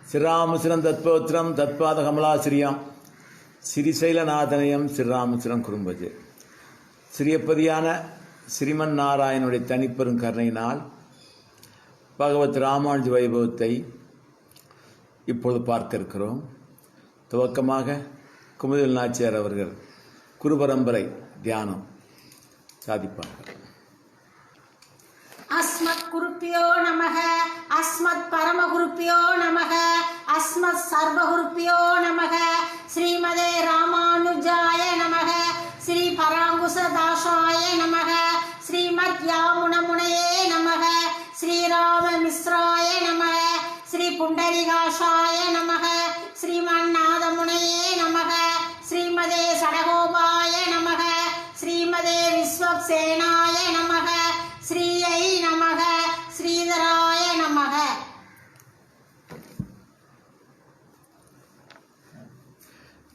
ஸ்ரீராமசுரம் தத்போத்திரம் தத்பாத கமலாசிரியம் ஸ்ரீசைலநாதனயம் ஸ்ரீராமசுரம் குறும்பது. சிறியப்பதியான ஸ்ரீமன் நாராயணனுடைய தனிப்பெரும் கருணையினால் பகவத் ராமானுஜ வைபவத்தை இப்பொழுது பார்க்க இருக்கிறோம். துவக்கமாக குமுதல் நாச்சியார் அவர்கள் குரு பரம்பரை தியானம் சாதிப்பார்கள். அஸ்மத் குருப்பியோ நமக, அஸ்மத் பரமகுருப்பியோ நமக, அஸ்மத் சர்வகுருப்பியோ நமக, ஸ்ரீமதே ராமானுஜாய நமக, ஸ்ரீ பராங்குசதாசாய நமக, ஸ்ரீமத் யாமுனமுனையே நமக, ஸ்ரீராம மிஸ்ராய நமக, ஸ்ரீ புண்டரிகாஷாய நமக, ஸ்ரீமன்னாதமுனையே நமக, ஸ்ரீமதே சடகோபாய நமக, ஸ்ரீமதே விஸ்வக்சேனாய நமக, ஸ்ரீயை நமக, ஸ்ரீதராய நமக.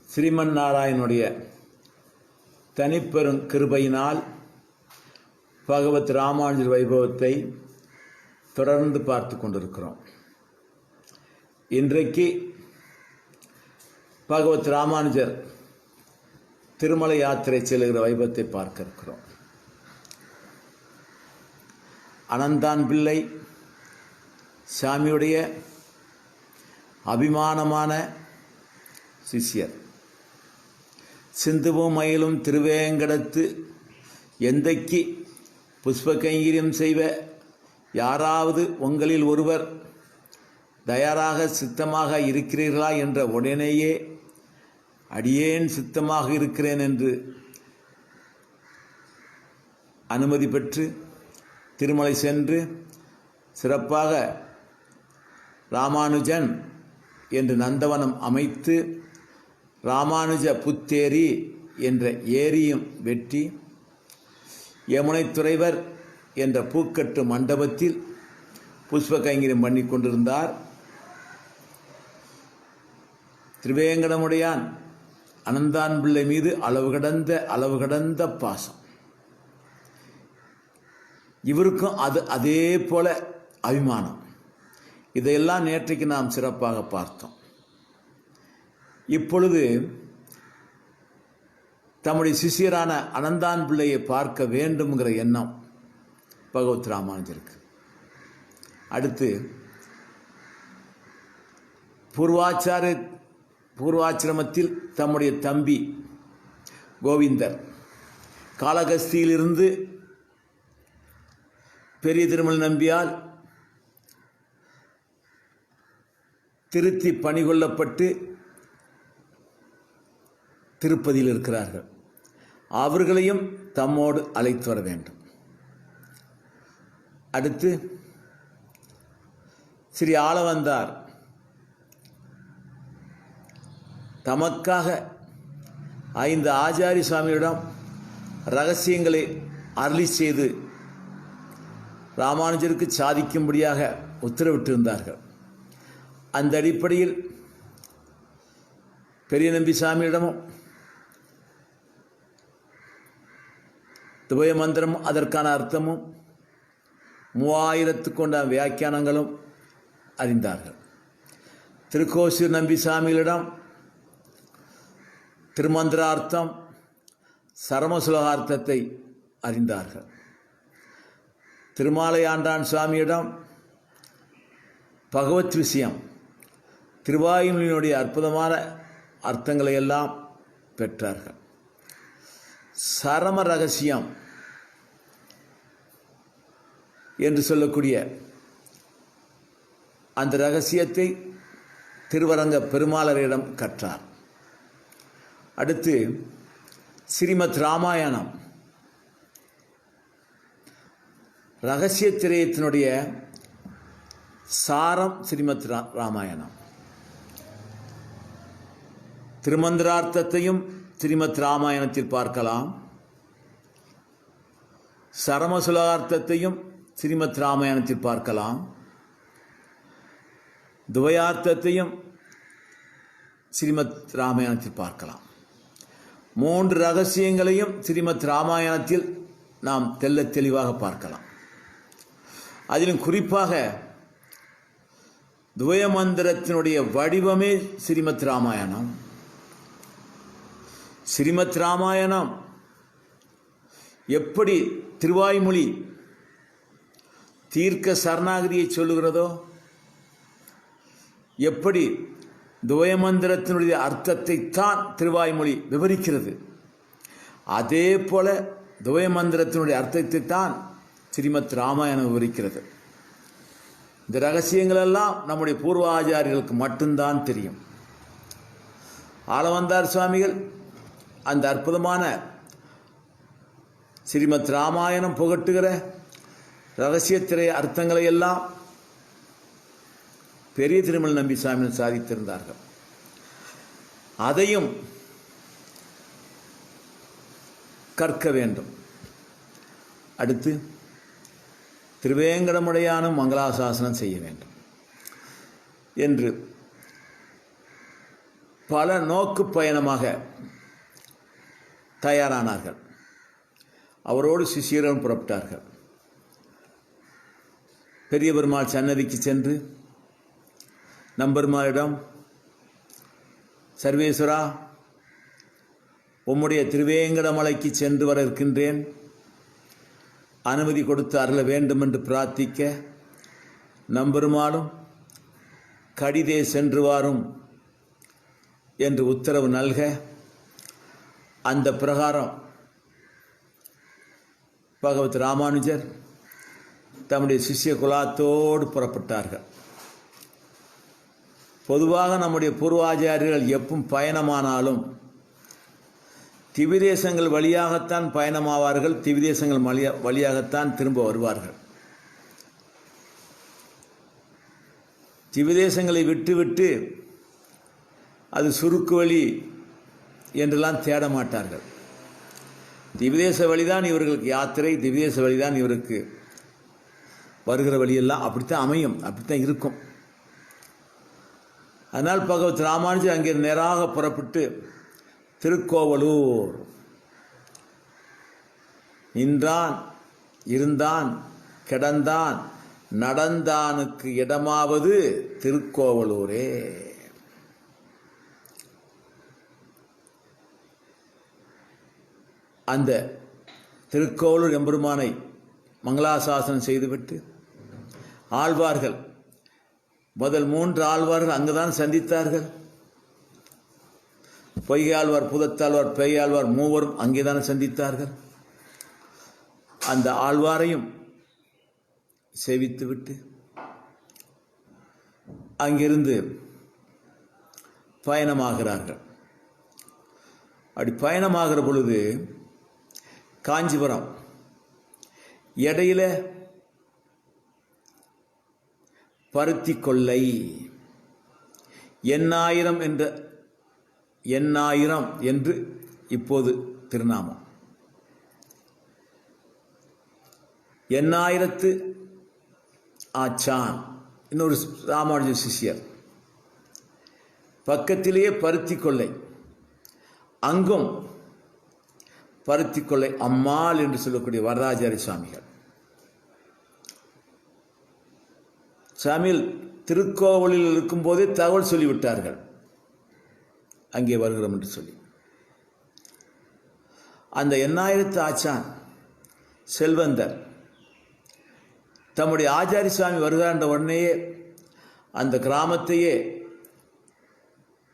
ஸ்ரீமன் நாராயணனுடைய தனிப்பெரும் கிருபையினால் பகவத் ராமானுஜர் வைபவத்தை தொடர்ந்து பார்த்து கொண்டிருக்கிறோம். இன்றைக்கு பகவத் ராமானுஜர் திருமலை யாத்திரை செல்கிற வைபவத்தை பார்க்க இருக்கிறோம். அனந்தான் பிள்ளை சாமியுடைய அபிமானமான சிஷ்யர். சிந்துவும் மயிலும் திருவேங்கடத்து எந்தைக்கு புஷ்ப கைங்கரியம் செய்வ யாராவது உங்களில் ஒருவர் தயாராக சித்தமாக இருக்கிறீர்களா என்ற உடனேயே அடியேன் சித்தமாக இருக்கிறேன் என்று அனுமதி பெற்று திருமலை சென்று சிறப்பாக ராமானுஜன் என்று நந்தவனம் அமைத்து ராமானுஜ புத்தேரி என்ற ஏரியும் வெட்டி யமுனை துறைவர் என்ற பூக்கட்டு மண்டபத்தில் புஷ்ப கைங்கரியம் பண்ணி கொண்டிருந்தார். திருவேங்கடமுடையான் அனந்தான் பிள்ளை மீது அளவு கடந்த பாசம். இவருக்கும் அதே போல அபிமானம். இதையெல்லாம் நேற்றைக்கு நாம் சிறப்பாக பார்த்தோம். இப்பொழுது தம்முடைய சிஷியரான அனந்தான் பிள்ளையை பார்க்க வேண்டும்ங்கிற எண்ணம் பகவத் ராமானுஜருக்கு. அடுத்து பூர்வாச்சிரமத்தில் தம்முடைய தம்பி கோவிந்தர் காளகஸ்தியிலிருந்து பெரிய திருமல் நம்பியால் திருத்தி பணிகொள்ளப்பட்டு திருப்பதியில் இருக்கிறார்கள். அவர்களையும் தம்மோடு அழைத்து வர வேண்டும். அடுத்து ஸ்ரீ ஆளவந்தார் தமக்காக 5 ஆச்சாரிய சுவாமியிடம் ரகசியங்களை அருளி செய்து ராமானுஜருக்கு சாதிக்கும்படியாக உத்தரவிட்டிருந்தார்கள். அந்த அடிப்படையில் பெரிய நம்பி சாமியிடமும் துபய மந்திரமும் அதற்கான அர்த்தமும் 3000 கொண்ட வியாக்கியானங்களும் அறிந்தார்கள். திருக்கோசூர் நம்பி சாமிகளிடம் திருமந்திரார்த்தம் சரமசுலகார்த்தத்தை அறிந்தார்கள். திருமாலை ஆண்டான் சுவாமியிடம் பகவத் விஷயம் திருவாயுமொழியினுடைய அற்புதமான அர்த்தங்களை எல்லாம் பெற்றார்கள். சரம ரகசியம் என்று சொல்லக்கூடிய அந்த ரகசியத்தை திருவரங்க பெருமாளரிடம் கற்றார். அடுத்து ஸ்ரீமத் ராமாயணம் ரகசிய திரயத்தினுடைய சாரம். ஸ்ரீமத் ராமாயணம் திருமந்திரார்த்தத்தையும் ஸ்ரீமத் ராமாயணத்தில் பார்க்கலாம். சரமசுலார்த்தத்தையும் ஸ்ரீமத் ராமாயணத்தில் பார்க்கலாம். துவயார்த்தத்தையும் ஸ்ரீமத் ராமாயணத்தில் பார்க்கலாம். 3 ரகசியங்களையும் ஸ்ரீமத் ராமாயணத்தில் நாம் தெள்ளத் தெளிவாக பார்க்கலாம். அதிலும் குறிப்பாக துவய மந்திரத்தினுடைய வடிவமே ஸ்ரீமத் ராமாயணம். ஸ்ரீமத் ராமாயணம் எப்படி திருவாய்மொழி தீர்க்க சரணாகதியை சொல்லுகிறதோ, எப்படி துவய மந்திரத்தினுடைய அர்த்தத்தை தான் திருவாய்மொழி விவரிக்கிறது, அதே போல துவய மந்திரத்தினுடைய அர்த்தத்தை தான் ஸ்ரீமத் ராமாயணம் விவரிக்கிறது. இந்த ரகசியங்கள் எல்லாம் நம்முடைய பூர்வ ஆச்சாரியர்களுக்கு மட்டும்தான் தெரியும். ஆளவந்தார் சுவாமிகள் அந்த அற்புதமான ஸ்ரீமத் ராமாயணம் புகட்டுகிற ரகசியத்திரை அர்த்தங்களை எல்லாம் பெரிய திருமல் நம்பி சுவாமிகள் சாதித்திருந்தார்கள். அதையும் கற்க வேண்டும். அடுத்து திருவேங்கடமுடையானும் மங்களாசாசனம் செய்ய வேண்டும் என்று பல நோக்கு பயணமாக தயாரானார்கள். அவரோடு சிஷியரும் புறப்பட்டார்கள். பெரிய பெருமாள் சன்னதிக்கு சென்று நம்பெருமாளிடம், சர்வேஸ்வரா, உம்முடைய திருவேங்கடமலைக்கு சென்று வர இருக்கின்றேன், அனுமதி கொடுத்து அருள வேண்டும் என்று பிரார்த்திக்க, நம்பெருமாளும் கடிதே சென்று வாரும் என்று உத்தரவு நல்க, அந்த பிரகாரம் பகவத் ராமானுஜர் தம்முடைய சிஷ்ய குலாத்தோடு புறப்பட்டார்கள். பொதுவாக நம்முடைய பூர்வாச்சாரியர்கள் எப்பவும் பயணமானாலும் திவிதேசங்கள் வழியாகத்தான் பயணமாவார்கள், திவிதேசங்கள் வழியாகத்தான் திரும்ப வருவார்கள். திவிதேசங்களை விட்டு அது சுருக்கு வழி என்றெல்லாம் தேட மாட்டார்கள். திவிதேச வழிதான் இவர்களுக்கு யாத்திரை, திவிதேச வழிதான் இவருக்கு வருகிற வழியெல்லாம் அப்படித்தான் அமையும், அப்படித்தான் இருக்கும். அதனால் பகவத் ராமானுஜர் அங்கே நேராக புறப்பட்டு திருக்கோவலூர் நின்றான், இருந்தான், கிடந்தான், நடந்தானுக்கு இடமாவது திருக்கோவலூரே. அந்த திருக்கோவலூர் எம்பெருமானை மங்களாசாசனம் செய்துவிட்டு ஆழ்வார்கள், முதல் 3 ஆழ்வார்கள் அங்குதான் சந்தித்தார்கள். பொய்யாழ்வார், புதத்தாழ்வார், பேயாழ்வார் மூவரும் அங்கேதான் சந்தித்தார்கள். அந்த ஆழ்வாரையும் சேவித்துவிட்டு அங்கிருந்து பயணமாகிறார்கள். அப்படி பயணமாகிற பொழுது காஞ்சிபுரம் இடையில பருத்தி கொல்லை, எண்ணாயிரம் என்று இப்போது திருநாமம். எண்ணாயிரத்து ஆச்சான் இன்னொரு ராமானுஜ சிஷ்யர், பக்கத்திலேயே பருத்தி கொல்லை, அங்கும் பருத்தி கொல்லை அம்மாள் என்று சொல்லக்கூடிய வரதாச்சாரிய சுவாமிகள். சாமியில் திருக்கோவிலில் இருக்கும்போதே தகவல் சொல்லிவிட்டார்கள் அங்கே வருகிறோம் என்று சொல்லி. அந்த எண்ணாயிரத்து ஆச்சான் செல்வந்தர் தம்முடைய ஆச்சாரிய சுவாமி வருகிறார் என்ற உடனேயே அந்த கிராமத்தையே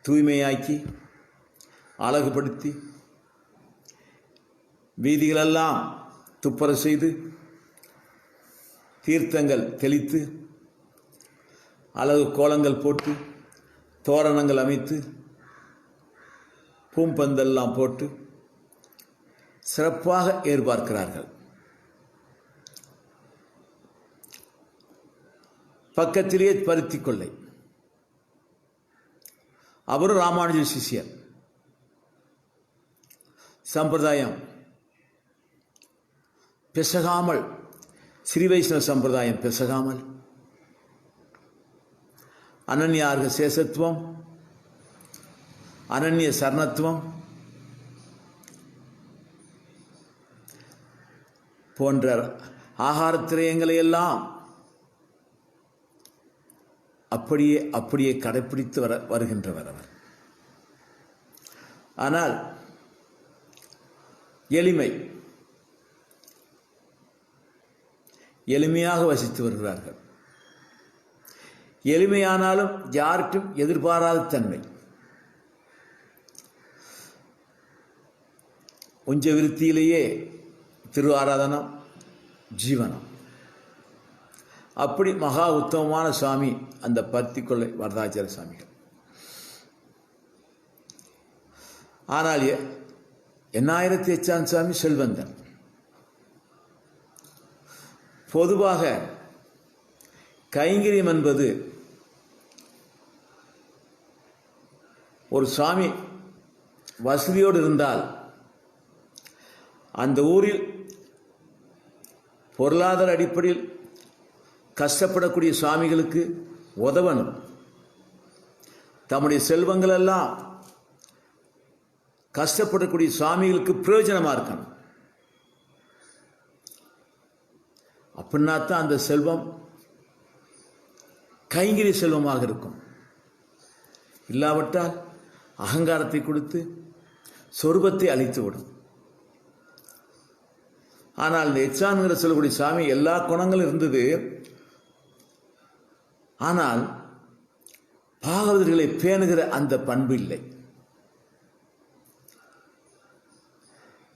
தூய்மையாக்கி அழகுபடுத்தி வீதிகளெல்லாம் துப்பர செய்து தீர்த்தங்கள் தெளித்து அழகு கோலங்கள் போட்டு தோரணங்கள் அமைத்து பூம்பந்தெல்லாம் போட்டு சிறப்பாக எதிர்பார்க்கிறார்கள். பக்கத்திலேயே பருத்தி கொள்ளை. அவரும் ராமானுஜ சிஷ்யர். சம்பிரதாயம் பிசகாமல், ஸ்ரீ வைஷ்ணவ சம்பிரதாயம் பிசகாமல், அனன்யார்க சேஷத்துவம், அனன்ய சரணத்துவம் போன்ற ஆகாரத்திரயங்களை எல்லாம் அப்படியே அப்படியே கடைப்பிடித்து வருகின்றவர் அவர். ஆனால் எளிமையாக வசித்து வருகிறார்கள். எளிமையானாலும் யாருக்கும் எதிர்பாராத தன்மை. உஞ்ச விருத்தியிலேயே திரு ஆராதனம், ஜீவனம். அப்படி மகா உத்தமமான சுவாமி அந்த பருத்திக்கொள்ளை வரதாச்சாரிய சுவாமிகள். ஆனால் எண்ணாயிரத்தி எச்சான் சுவாமி செல்வந்தன். பொதுவாக கைங்கரியம் என்பது ஒரு சுவாமி வசதியோடு இருந்தால் அந்த ஊரில் பொருளாதார அடிப்படையில் கஷ்டப்படக்கூடிய சுவாமிகளுக்கு உதவணும். தம்முடைய செல்வங்களெல்லாம் கஷ்டப்படக்கூடிய சுவாமிகளுக்கு பிரயோஜனமாக இருக்கணும். அப்படின்னா தான் அந்த செல்வம் கைங்கரிய செல்வமாக இருக்கும். இல்லாவிட்டால் அகங்காரத்தை கொடுத்து சொருபத்தை அழித்துவிடும். ஆனால் இந்த எச்சான்கிற சொல்லக்கூடிய சாமி எல்லா குணங்களும் இருந்தது. ஆனால் பாகவதர்களை பேணுகிற அந்த பண்பு இல்லை.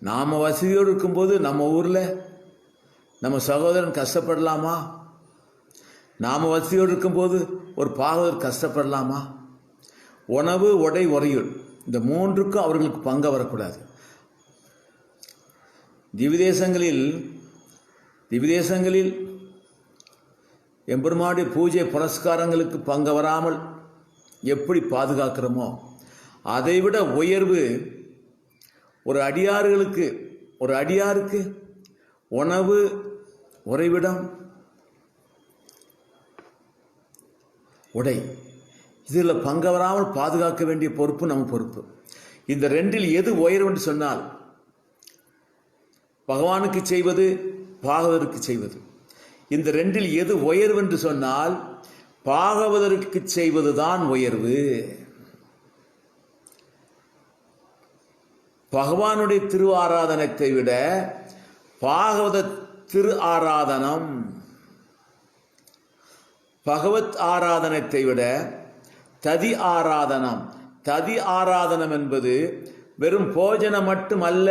நாம வசதியோடு இருக்கும்போது நம்ம ஊரில் நம்ம சகோதரன் கஷ்டப்படலாமா? நாம வசதியோடு இருக்கும்போது ஒரு பாகவதர் கஷ்டப்படலாமா? உணவு, உடை, உறையுள் இந்த மூன்றுக்கும் அவர்களுக்கு பங்கு வரக்கூடாது. திவ்யதேசங்களில் எம்பெருமானுடைய பூஜை புரஸ்காரங்களுக்கு பங்கு வராமல் எப்படி பாதுகாக்கிறோமோ அதைவிட உயர்வு ஒரு அடியாருக்கு உணவு, உறைவிடம், உடை இதில் பங்கு வராமல் பாதுகாக்க வேண்டிய பொறுப்பு நம்ம பொறுப்பு. இந்த ரெண்டில் எது உயர்வு என்று சொன்னால் பகவானுக்கு செய்வது, பாகவதற்கு செய்வது. இந்த ரெண்டில் எது உயர்வு என்று சொன்னால் பாகவதற்கு செய்வதுதான் உயர்வு. பகவானுடைய திரு ஆராதனத்தை விட பாகவத திரு ஆராதனம், பகவத் ஆராதனத்தை விட ததி ஆராதனம் என்பது வெறும் போஜனம் மட்டுமல்ல.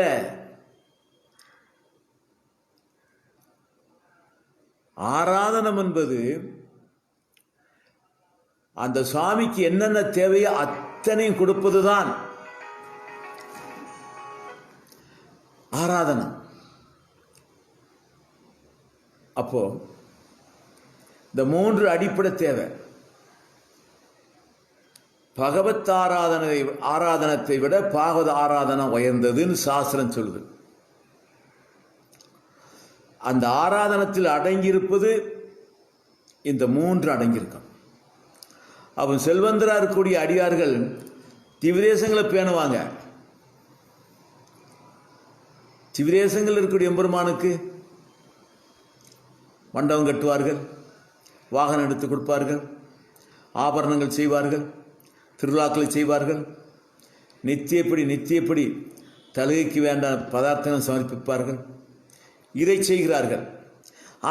ஆராதனம் என்பது அந்த சுவாமிக்கு என்னென்ன தேவையோ அத்தனையும் கொடுப்பதுதான் ஆராதனம். அப்போ இந்த மூன்று அடிப்படை தேவை. பகவத் ஆராதனத்தை விட பாகவத ஆராதனம் உயர்ந்ததுன்னு சாஸ்திரம் சொல்லுது. அந்த ஆராதனத்தில் அடங்கியிருப்பது இந்த மூன்று அடங்கியிருக்கும். அவன் செல்வந்தரா இருக்கக்கூடிய அடியார்கள் திவ்யதேசங்களை பேணுவாங்க. திவ்யதேசங்கள் இருக்கக்கூடிய எம்பெருமானுக்கு மண்டபம் கட்டுவார்கள், வாகனம் எடுத்து கொடுப்பார்கள், ஆபரணங்கள் செய்வார்கள், திருவிழாக்களை செய்வார்கள், நித்தியப்படி தலுகைக்கு வேண்டான பதார்த்தங்கள் சமர்ப்பிப்பார்கள். இதை செய்கிறார்கள்.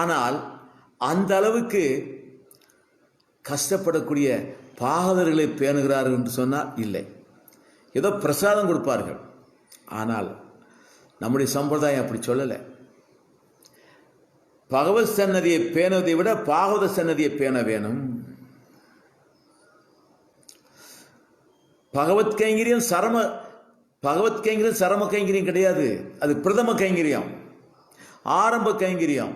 ஆனால் அந்த அளவுக்கு கஷ்டப்படக்கூடிய பாகவதர்களை பேணுகிறார்கள் என்று சொன்னால் இல்லை. ஏதோ பிரசாதம் கொடுப்பார்கள். ஆனால் நம்முடைய சம்பிரதாயம் அப்படி சொல்லலை. பகவத் சன்னதியை பேணுவதை விட பாகவத சன்னதியை பேண வேணும். பகவத் கைங்கரியம் சரம கைங்கரியம் கிடையாது. அது பிரதம கைங்கரியம், ஆரம்ப கைங்கரியம்.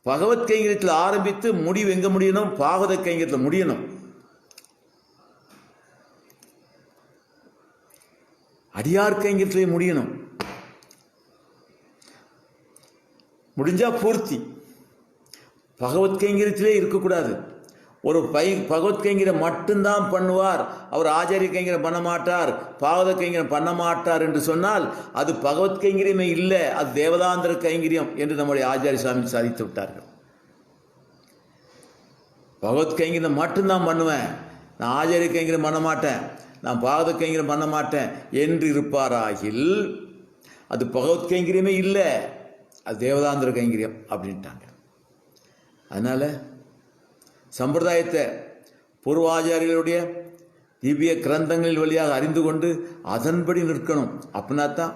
பகவத் கைங்கரியத்தில் ஆரம்பித்து முடிவு எங்க முடியணும்? பாகவத கைங்கரியத்தில் முடியணும். அடியார் கைங்கரியத்திலே முடியணும். முடிஞ்சா பூர்த்தி. பகவத் கைங்கரியத்திலே இருக்கக்கூடாது. ஒரு பகவத் கைங்கரியம் மட்டும்தான் பண்ணுவார், அவர் ஆச்சாரிய கைங்கரியம் பண்ண மாட்டார், பாகவத கைங்கரியம் பண்ண மாட்டார் என்று சொன்னால் அது பகவத் கைங்கரியமே இல்லை, அது தேவதாந்திர கைங்கரியம் என்று நம்முடைய ஆச்சாரிய சுவாமி சாதித்து விட்டார்கள். பகவத் கைங்கரியம் மட்டும்தான் பண்ணுவேன், நான் ஆச்சாரிய கைங்கரியம் பண்ண மாட்டேன், நான் பாகவத கைங்கரியம் பண்ண மாட்டேன் என்று இருப்பாராகில் அது பகவத் கைங்கரியமே இல்லை, அது தேவதாந்திர கைங்கரியம் அப்படின்ட்டாங்க. அதனால் சம்பிரதாயத்தை பூர்வாச்சாரியர்களுடைய திவ்ய கிரந்தங்களின் வழியாக அறிந்து கொண்டு அதன்படி நிற்கணும். அப்படின்னா தான்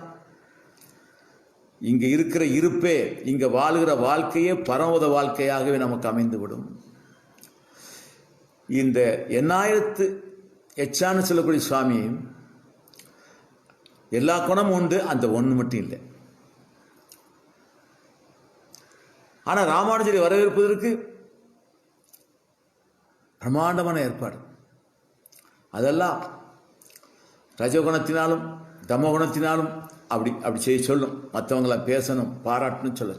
இங்கே இருக்கிற இருப்பே, இங்கே வாழ்கிற வாழ்க்கையே பரமத வாழ்க்கையாகவே நமக்கு அமைந்துவிடும். இந்த 8000 எச்சான்னு சொல்லக்கூடிய சுவாமி எல்லா குணமும் உண்டு, அந்த ஒன்று மட்டும் இல்லை. ஆனால் ராமானுஜரை வரவேற்பதற்கு பிரம்மாண்டமான ஏற்பாடு. அதெல்லாம் ரஜகுணத்தினாலும் தமகுணத்தினாலும் அப்படி செய்ய சொல்லும். மற்றவங்களாம் பேசணும், பாராட்டணும், சொல்ல.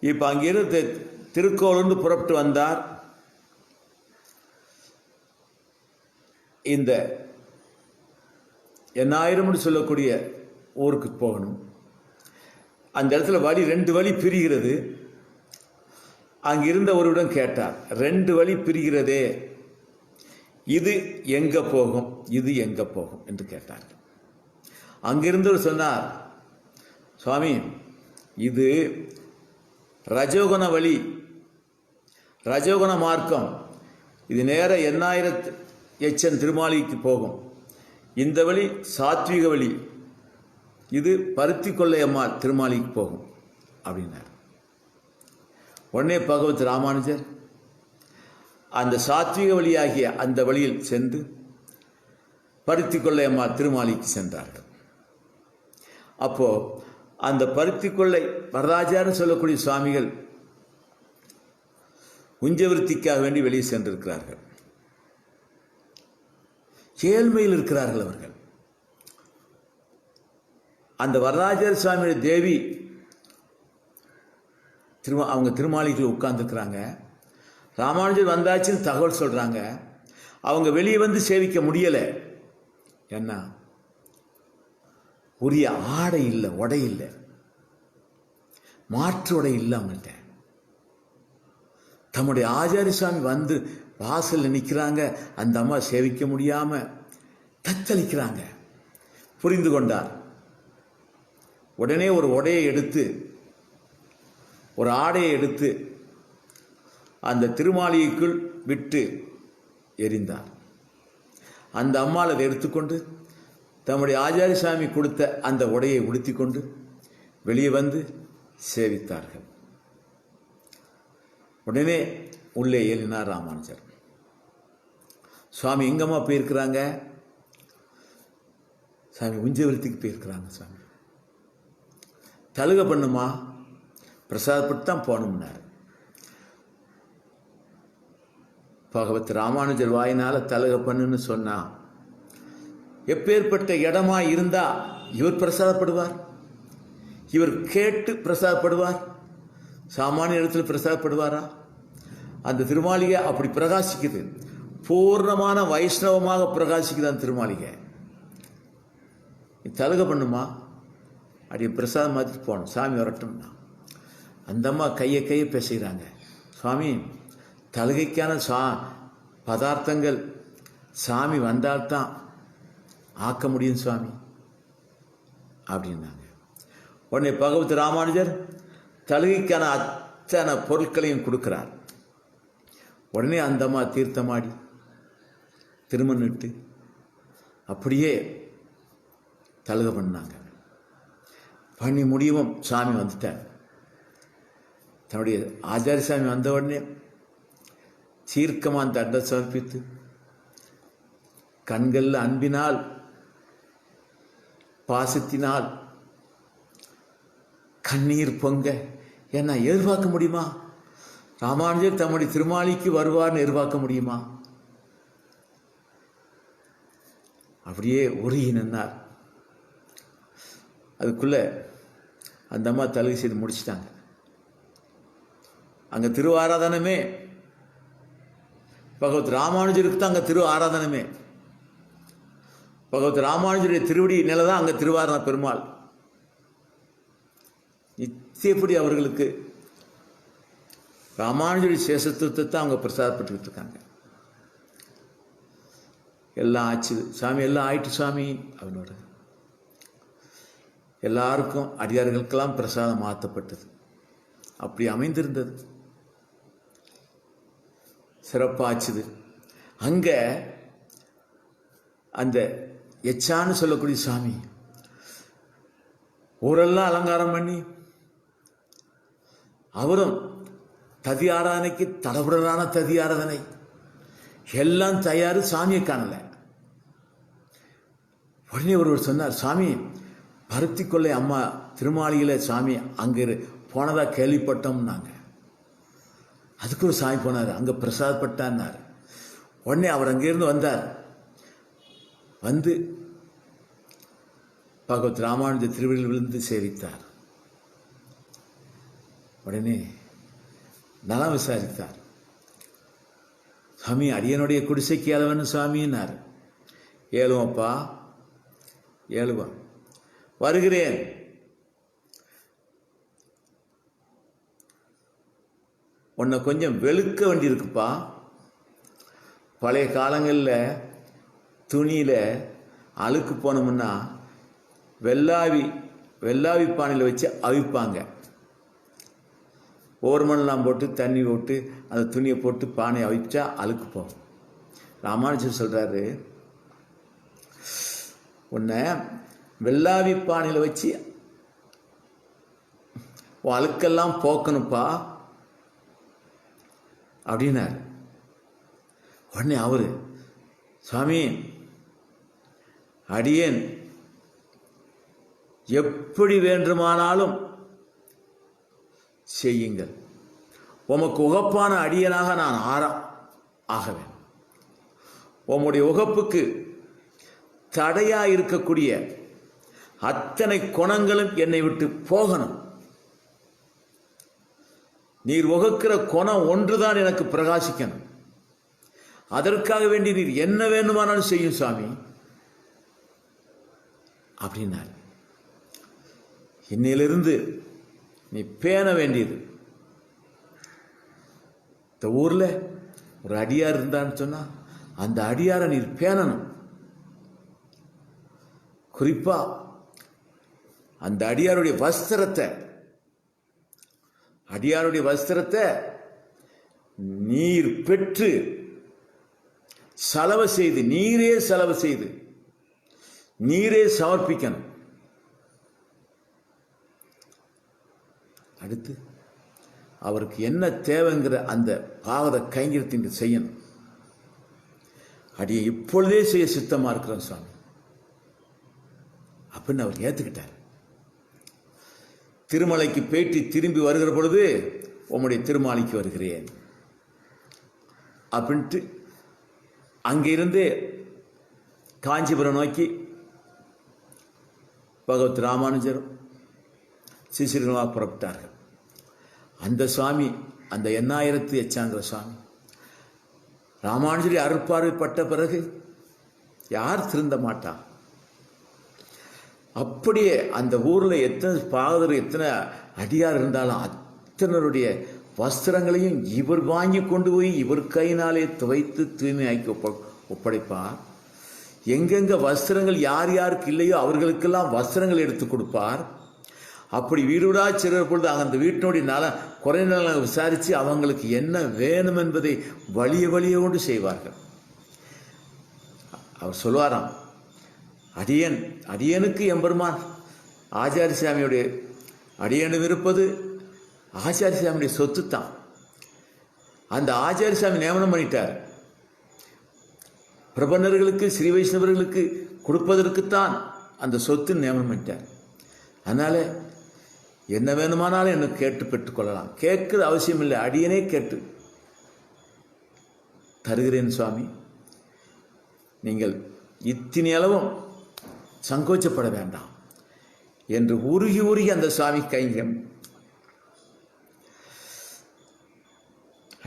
இப்போ அங்கிருந்து திருக்கோவிலிருந்து புறப்பட்டு வந்தார். இந்த 8000 சொல்லக்கூடிய ஊருக்கு போகணும். அந்த இடத்துல வழி 2 வழி பிரிகிறது. அங்கிருந்த ஒருவிடம் கேட்டார், 2 வழி பிரிகிறதே, இது எங்கே போகும், இது எங்கே போகும் என்று கேட்டார். அங்கிருந்தவர் சொன்னார், சுவாமி இது ரஜோகுண வழி, ரஜோகுண மார்க்கம், இது நேர 8000 எச்சன் திருமாலிக்கு போகும். இந்த வழி சாத்விக வழி, இது பருத்தி கொள்ளையம்மாள் திருமாலிக்கு போகும் அப்படின்னார். உடனே பகவத் ராமானுஜர் அந்த சாத்விக வழியாகிய அந்த வழியில் சென்று பருத்தி கொள்ளையம்மா திருமாலிக்கு சென்றார்கள். அப்போ அந்த பருத்தி கொள்ளை வரராஜான்னு சொல்லக்கூடிய சுவாமிகள் உஞ்சவிருத்திக்காக வேண்டி வெளியே சென்றிருக்கிறார்கள். ஏழ்மையில் இருக்கிறார்கள் அவர்கள். அந்த வரராஜர் சுவாமியுடைய தேவி அவங்க திருமாளிகையில் உட்கார்ந்துருக்கிறாங்க. ராமானுஜர் வந்தாச்சுன்னு தகவல் சொல்கிறாங்க. அவங்க வெளியே வந்து சேவிக்க முடியலை. என்ன, உரிய ஆடை இல்லை, உடை இல்லை, மாற்று உடை இல்லை அவங்கள்ட்ட. தம்முடைய ஆச்சாரிய சுவாமி வந்து வாசலில் நிற்கிறாங்க. அந்த அம்மா சேவிக்க முடியாமல் தத்தளிக்கிறாங்க. புரிந்து கொண்டார். உடனே ஒரு உடையை எடுத்து, ஒரு ஆடையை எடுத்து அந்த திருமாளிகைக்குள் விட்டு எரிந்தார். அந்த அம்மாள் அதை எடுத்துக்கொண்டு தம்முடைய ஆச்சாரிய சாமி கொடுத்த அந்த உடையை உடுத்தி கொண்டு வெளியே வந்து சேவித்தார்கள். உடனே உள்ளே ஏறினார் ராமானுஜர். சுவாமி எங்கம்மா போயிருக்கிறாங்க? சாமி உஞ்சவிருத்திக்கு போயிருக்கிறாங்க. சாமி தழுக பண்ணுமா, பிரசாதப்பட்டு தான் போகணும்னார். பகவத் ராமானுஜர் வாயினால தழுக பண்ணுன்னு சொன்னா, எப்பேற்பட்ட இடமா இருந்தா இவர் பிரசாதப்படுவார், இவர் கேட்டு பிரசாதப்படுவார், சாமானிய இடத்துல பிரசாதப்படுவாரா? அந்த திருமாளிகை அப்படி பிரகாசிக்குது, பூர்ணமான வைஷ்ணவமாக பிரகாசிக்குது அந்த திருமாளிகை. தழுக பண்ணுமா, அப்படி பிரசாதம் மாதிரி போகணும், சாமி வரட்டும்னா. அந்த அம்மா கையை பேசுகிறாங்க. சுவாமி தழுகைக்கான பதார்த்தங்கள் சாமி வந்தால்தான் ஆக்க முடியும் சுவாமி அப்படின்னாங்க. உடனே பகவத் ராமானுஜர் தழுகைக்கான அத்தனை பொருட்களையும் கொடுக்கிறார். உடனே அந்த அம்மா தீர்த்தமாடி திருமணிட்டு அப்படியே தழுக பண்ணாங்க. பண்ணி முடியவும் சாமி வந்துட்டார். தன்னுடைய ஆச்சாரிய சாமி வந்த உடனே தீர்க்கமாக அந்த அண்டை சமர்ப்பித்து கண்களில் அன்பினால் பாசத்தினால் கண்ணீர் பொங்க. ஏன்னா எதிர்பார்க்க முடியுமா? ராமானுஜர் தம்முடைய திருமாளிக்கு வருவார்னு எதிர்பார்க்க முடியுமா? அப்படியே உருகி நின்னார். அதுக்குள்ள அந்த அம்மா தழுகை செய்து முடிச்சிட்டாங்க. அங்கே திரு ஆராதனமே பகவத் ராமானுஜருக்கு தான் அங்கே திரு ஆராதனமே. பகவத் ராமானுஜருடைய திருவடி நிலை தான் அங்கே திருவாரண பெருமாள். நித்தியப்படி அவர்களுக்கு ராமானுஜருடைய சேஷத்துவத்தை அவங்க பிரசாதப்பட்டுக்கிட்டு இருக்காங்க. எல்லாம் ஆச்சு சாமி, எல்லாம் ஆயிட்டு சாமி அவனோட எல்லாருக்கும் அடியார்களுக்கெல்லாம் பிரசாதம் மாற்றப்பட்டது. அப்படி அமைந்திருந்தது, சிறப்பாச்சுது. அங்கே அந்த எச்சான்னு சொல்லக்கூடிய சாமி ஊரெல்லாம் அலங்காரம் பண்ணி அவரும் ததி ஆராதனைக்கு தடபுடலான ததி ஆராதனை எல்லாம் தயார், சாமியை காணல. உடனே ஒருவர் சொன்னார், சாமி பருத்தி கொள்ளை அம்மா திருமாளியில் சாமி அங்கே போனதாக கேள்விப்பட்டோம்னாங்க. அதுக்கு ஒரு சாமி போனார், அங்கே பிரசாதப்பட்டான்னார். உடனே அவர் அங்கேருந்து வந்தார், வந்து பகவத் ராமானுஜ திருவிழில் விழுந்து சேவித்தார். உடனே நலம் விசாரித்தார். சாமி அடியனுடைய குடிசைக்கு ஏலவன் சாமின்னார். ஏழுவப்பா ஏழுவா, வருகிறேன். உன்னை கொஞ்சம் வெளுக்க வேண்டியிருக்குப்பா. பழைய காலங்களில் துணியில் அழுக்கு போனோம்னா வெள்ளாவி பானையில் வச்சு அவிப்பாங்க. ஓர்மன்லாம் போட்டு தண்ணி போட்டு அந்த துணியை போட்டு பானையை அவிச்சா அழுக்கு போகும். ராமானுஜர் சொல்கிறாரு, உன்னை வெள்ளாவி பானையில் வச்சு அழுக்கெல்லாம் போக்கணுப்பா அப்படின்னாரு. உடனே அவரு, சாமி அடியேன் எப்படி வேண்டுமானாலும் செய்யுங்கள், உமக்கு உகப்பான அடியனாக நான் ஆகவேன். உம்முடைய உகப்புக்கு தடையாக இருக்கக்கூடிய அத்தனை குணங்களும் என்னை விட்டு போகணும். நீர் உகக்கிற குணம் ஒன்றுதான் எனக்கு பிரகாசிக்கணும். அதற்காக வேண்டி நீர் என்ன வேண்டுமானாலும் செய்யும் சாமி அப்படின்னார். இன்னிலிருந்து நீ பேண வேண்டியது, இந்த ஊரில் ஒரு அடியார் இருந்தான்னு சொன்னா அந்த அடியாரை நீர் பேணணும். குறிப்பா அந்த அடியாருடைய வஸ்திரத்தை நீர் பெற்று செலவு செய்து, நீரே சமர்ப்பிக்கணும். அடுத்து அவருக்கு என்ன தேவைங்கிற அந்த பாவத கைங்கரியத்தை செய்யணும். அடியை இப்பொழுதே செய்ய சித்தமா இருக்கிறோம் சுவாமி அப்படின்னு அவர் ஏற்றுக்கிட்டார். திருமலைக்கு போயிட்டு திரும்பி வருகிற பொழுது உம்முடைய திருமாலைக்கு வருகிறேன் அப்படின்ட்டு அங்கிருந்து காஞ்சிபுரம் நோக்கி பகவத் ராமானுஜரும் சிசிரமாக புறப்பட்டார்கள். அந்த சுவாமி, அந்த 8000 எச்சாங்கிற சுவாமி ராமானுஜரி அருட்பார்வைப்பட்ட பிறகு யார் திருந்த மாட்டா? அப்படியே அந்த ஊரில் எத்தனை பாகதர், எத்தனை அடியார் இருந்தாலும் அத்தனருடைய வஸ்திரங்களையும் இவர் வாங்கி கொண்டு போய் இவர் கையினாலே துவைத்து தூய்மையாக்கி ஒப்படைப்பார். எங்கெங்க வஸ்திரங்கள் யார் யாருக்கு இல்லையோ அவர்களுக்கெல்லாம் வஸ்திரங்கள் எடுத்து கொடுப்பார். அப்படி வீடுடா சிறர் பொழுது அந்த வீட்டினுடைய குறை நலனை விசாரித்து அவங்களுக்கு என்ன வேணும் என்பதை வலியோடு செய்வார்கள். அவர் சொல்வாராம், அடியனுக்கு எம்பெருமான் ஆச்சாரிய சாமியுடைய அடியனும் இருப்பது ஆச்சாரிய சாமியுடைய சொத்து தான். அந்த ஆச்சாரிய சாமி நியமனம் பண்ணிட்டார், பிரபன்னர்களுக்கு ஸ்ரீ வைஷ்ணவர்களுக்கு கொடுப்பதற்குத்தான் அந்த சொத்து நியமனம் பண்ணிட்டார். அதனால என்ன வேணுமானாலும் என்ன கேட்டு பெற்றுக்கொள்ளலாம், கேட்குற அவசியம் இல்லை, அடியனே கேட்டு தருகிறேன் சுவாமி, நீங்கள் இத்தனை அளவும் சங்கோச்சப்பட வேண்டாம் என்று உருகி அந்த சுவாமி கைங்கம்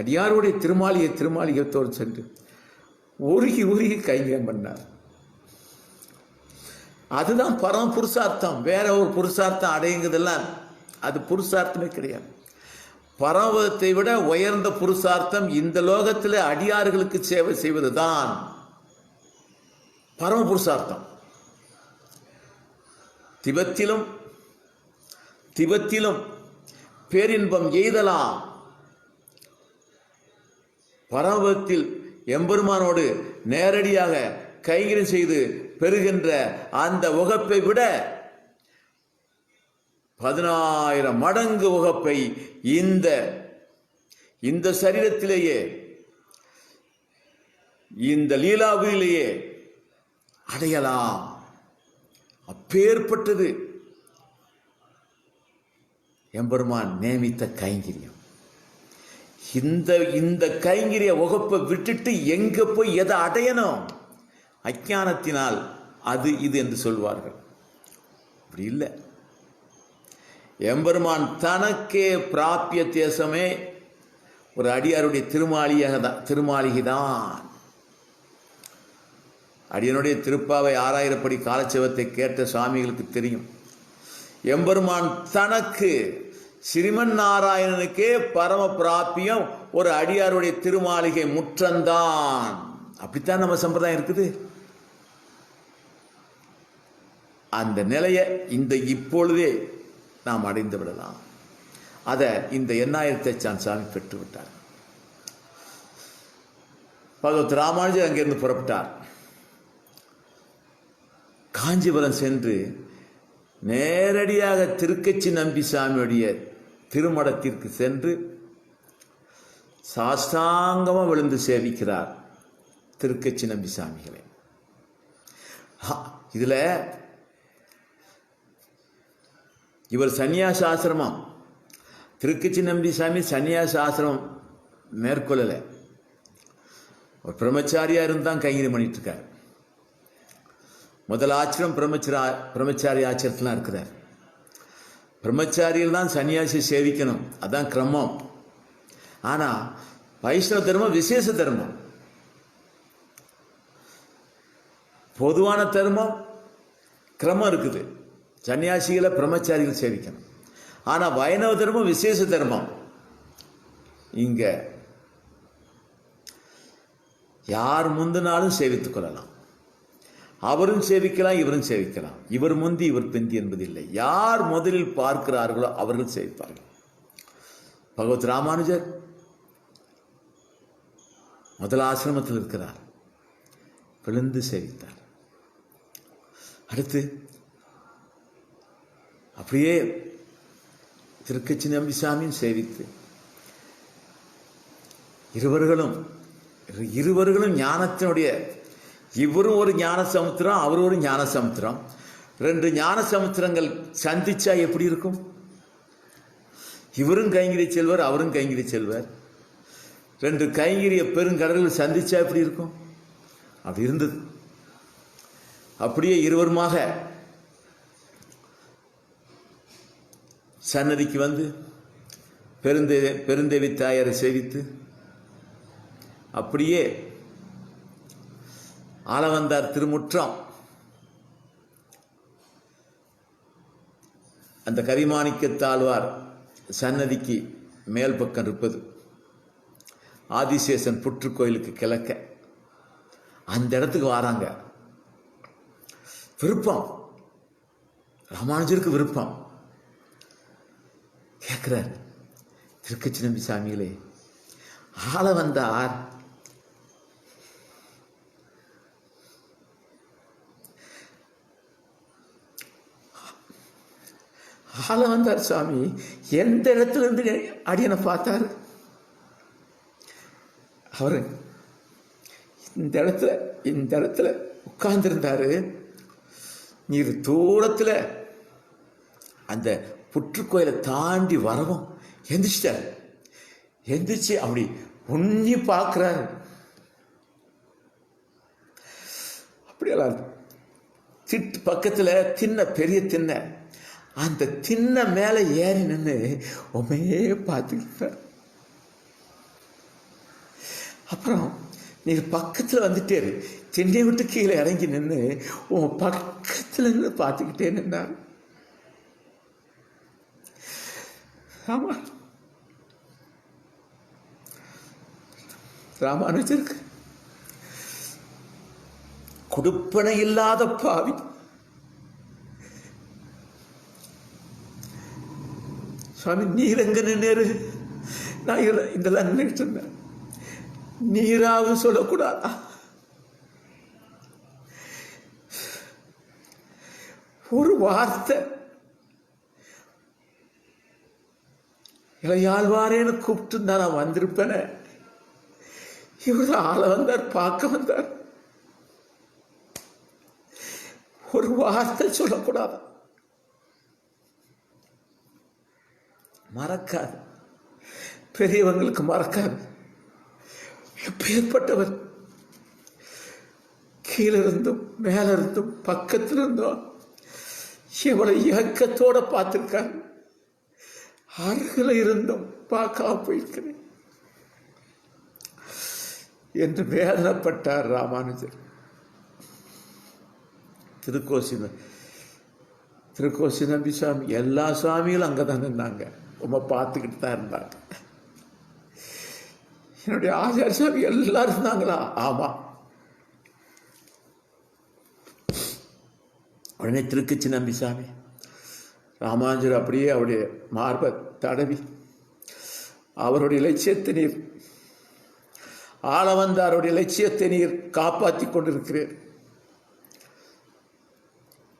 அடியாருடைய திருமாளிகத்தோடு சென்று உருகி கைங்கம் பண்ணார். அதுதான் பரம புருஷார்த்தம். வேற ஒரு புருஷார்த்தம் அடையுங்கிறதெல்லாம் அது புருஷார்த்தமே கிடையாது. பரமபதத்தை விட உயர்ந்த புருஷார்த்தம் இந்த லோகத்தில் அடியார்களுக்கு சேவை செய்வதுதான் பரம புருஷார்த்தம். திபத்திலும் பேரின்பம் எய்தலாம். பரமபதத்தில் எம்பெருமானோடு நேரடியாக கைங்கரியம் செய்து பெறுகின்ற அந்த உகப்பை விட 10,000 மடங்கு உகப்பை இந்த சரீரத்திலேயே, இந்த லீலாவிலேயே அடையலாம். அப்பேற்பட்டது எம்பெருமான் நியமித்த கைங்கரியம். இந்த கைங்கரிய உகப்பை விட்டுட்டு எங்க போய் எதை அடையணும்? அஞ்ஞானத்தினால் அது இது என்று சொல்வார்கள். அப்படி இல்லை. எம்பெருமான் தனக்கே பிராபிய தேசமே ஒரு அடியாருடைய திருமாளிகை தான். அடியனுடைய திருப்பாவை 6000 படி காலச்சவத்தை கேட்ட சுவாமிகளுக்கு தெரியும். எம்பெருமான் தனக்கு ஸ்ரீமன் நாராயணனுக்கே பரம பிராபியம் ஒரு அடியாருடைய திருமாளிகை முற்றந்தான். அப்படித்தான் நம்ம சம்பிரதாயம் இருக்குது. அந்த நிலையை இப்பொழுதே நாம் அடைந்து விடலாம். அதை இந்த எண்ணாயிரத்தைச்சான் சாமி பெற்று விட்டார். பகவத் ராமானுஜர் அங்கிருந்து புறப்பட்டார். காஞ்சிபுரம் சென்று நேரடியாக திருக்கச்சி நம்பி சாமியுடைய திருமடத்திற்கு சென்று சாஷ்டாங்கமாக விழுந்து சேவிக்கிறார் திருக்கச்சி நம்பி சாமிகளை. இதுல இவர் சன்னியாச ஆசிரமம், திருக்கச்சி நம்பி சாமி சன்னியாச ஆசிரமம் மேற்கொள்ளல. ஒரு பிரம்மச்சாரியா இருந்தான் கைங்கரியம் பண்ணிட்டு இருக்கார். முதல் ஆச்சிரம் பிரம்மச்சாரி ஆச்சிரத்துலாம் இருக்கிறார். பிரம்மச்சாரியில் தான் சன்னியாசி சேவிக்கணும், அதான் கிரமம். ஆனா வைஷ்ணவ தர்மம் விசேஷ தர்மம். பொதுவான தர்மம் கிரமம் இருக்குது. சன்னியாசிகளை பிரம்மச்சாரிகள் சேவிக்கணும். ஆனா வைணவ தர்மம் விசேஷ தர்மம். இங்க யார் முந்தினாலும் சேவித்துக் கொள்ளலாம். அவரும் சேவிக்கலாம், இவரும் சேவிக்கலாம். இவர் முந்தி இவர் பிந்தி என்பதில்லை. யார் முதலில் பார்க்கிறார்களோ அவர்கள் சேவிப்பார்கள். பகவத் ராமானுஜர் முதல் ஆசிரமத்தில் இருக்கிறார், விழுந்து சேவித்தார். அடுத்து அப்படியே திருக்கச்சி நம்பி சாமியும் சேவித்து இருவர்களும் ஞானத்தினுடைய, இவரும் ஒரு ஞான சமுத்திரம், அவர் ஒரு ஞான சமுத்திரம். 2 ஞான சமுத்திரங்கள் சந்திச்சா எப்படி இருக்கும்? இவரும் கைங்கிரி செல்வர், அவரும் கைங்கிரி செல்வர். 2 கைங்கிரிய பெருங்கடல்கள் சந்திச்சா எப்படி இருக்கும்? அப்படி இருந்தது. அப்படியே இருவருமாக சன்னதிக்கு வந்து பெருந்தேவி தாயாரை சேவித்து அப்படியே ஆளவந்தார் திருமுற்றம், அந்த கரிமாணிக்கத்தாழ்வார் சன்னதிக்கு மேல் பக்கம் இருப்பது ஆதிசேஷன் புற்று கோயிலுக்கு கிழக்க, அந்த இடத்துக்கு வராங்க. விருப்பம், ராமானுஜருக்கு விருப்பம். கேட்கிறார், திருக்கச்சி நம்பி சாமிகளே, ஆளவந்தார் சாமி எந்த இடத்துல இருந்து அடியனை பார்த்தாரு? அவரு இந்த இடத்துல உட்கார்ந்திருந்தாரு. நீர் தூரத்தில் அந்த புற்றுக்கோயிலை தாண்டி வரவும் எந்திரிச்சிட்டார். எந்திரிச்சு அப்படி உன்னி பார்க்கிறாரு. அப்படியெல்லாம் திட்டு பக்கத்தில் பெரிய திண்ணை, அந்த திண்ணை மேலே ஏறி நின்று உண்மையே பார்த்துக்கிட்டார். அப்புறம் நீர் பக்கத்தில் வந்துட்டேரு, திண்ணை விட்டு கீழே இறங்கி நின்று உன் பக்கத்தில் நின்று பார்த்துக்கிட்டே நின்றார். ஆமா, ராமானுஜருக்கு கொடுப்பனை இல்லாத பாவி. சுவாமி நீர் எங்க நின்று நான் இதெல்லாம் நினைட்டு இருந்தேன். நீராவது சொல்லக்கூடாதா? ஒரு வார்த்தை இளையாழ்வாரேன்னு கூப்பிட்டு நான் வந்திருப்பேனே. இவர் ஆள வந்தார், பார்க்க வந்தார். ஒரு வார்த்தை சொல்லக்கூடாது. மறக்காது, பெரியவங்களுக்கு மறக்காது. எப்பேற்பட்டவர் கீழிருந்தும் மேலிருந்தும் பக்கத்திலிருந்தும் எவ்வளவு இயக்கத்தோட பார்த்திருக்காங்க. அருகில் இருந்தும் பார்க்காம போயிருக்கிறேன் என்று வேதனைப்பட்டார் ராமானுஜர். திருக்கோசி நம்பி சுவாமி எல்லா சுவாமிகளும் அங்கதான் நின்னாங்க, ரொம்ப பார்த்துக்கிட்டு தான் இருந்தாங்க. என்னுடைய ஆச்சார சுவாமி எல்லாரும் இருந்தாங்களா? ஆமா. உடனே திருக்கச்சி நம்பி சாமி ராமானுஜர் அப்படியே அவருடைய மார்பை தடவி அவருடைய லட்சியத்தை நீர் ஆள வந்த அவருடைய லட்சியத்தை நீர் காப்பாற்றி கொண்டிருக்கிறீர்.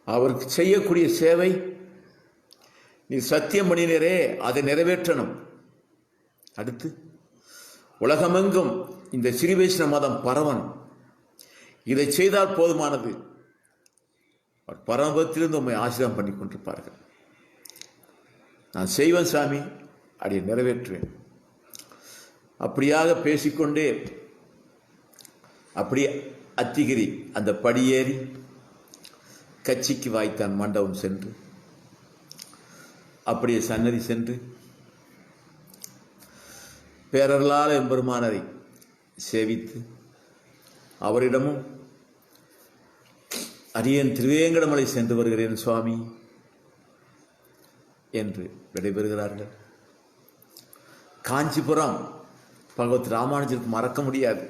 அவருக்கு செய்யக்கூடிய சேவை நீர் சத்தியம் பண்ணினரே, அதை நிறைவேற்றணும். அடுத்து உலகமெங்கும் இந்த ஸ்ரீ வைஷ்ணவ மதம் பரவணும். இதை செய்தால் போதுமானது. பரமபத்திலிருந்து உண்மை ஆசிரியம் பண்ணி கொண்டிருப்பார்கள். நான் செய்வேன் சாமி, அதை நிறைவேற்றுவேன். அப்படியாக பேசிக்கொண்டே அப்படியே அத்திகிரி அந்த படியேறி கட்சிக்கு வாய்த்தான் மண்டபம் சென்று அப்படியே சன்னதி சென்று பேரர்களால் எம்பெருமானரை சேவித்து அவரிடமும் அரியன் திருவேங்கடமலை சென்று வருகிறேன் சுவாமி என்று விடைபெறுகிறார்கள். காஞ்சிபுரம் பகவத் ராமானுஜருக்கு மறக்க முடியாது.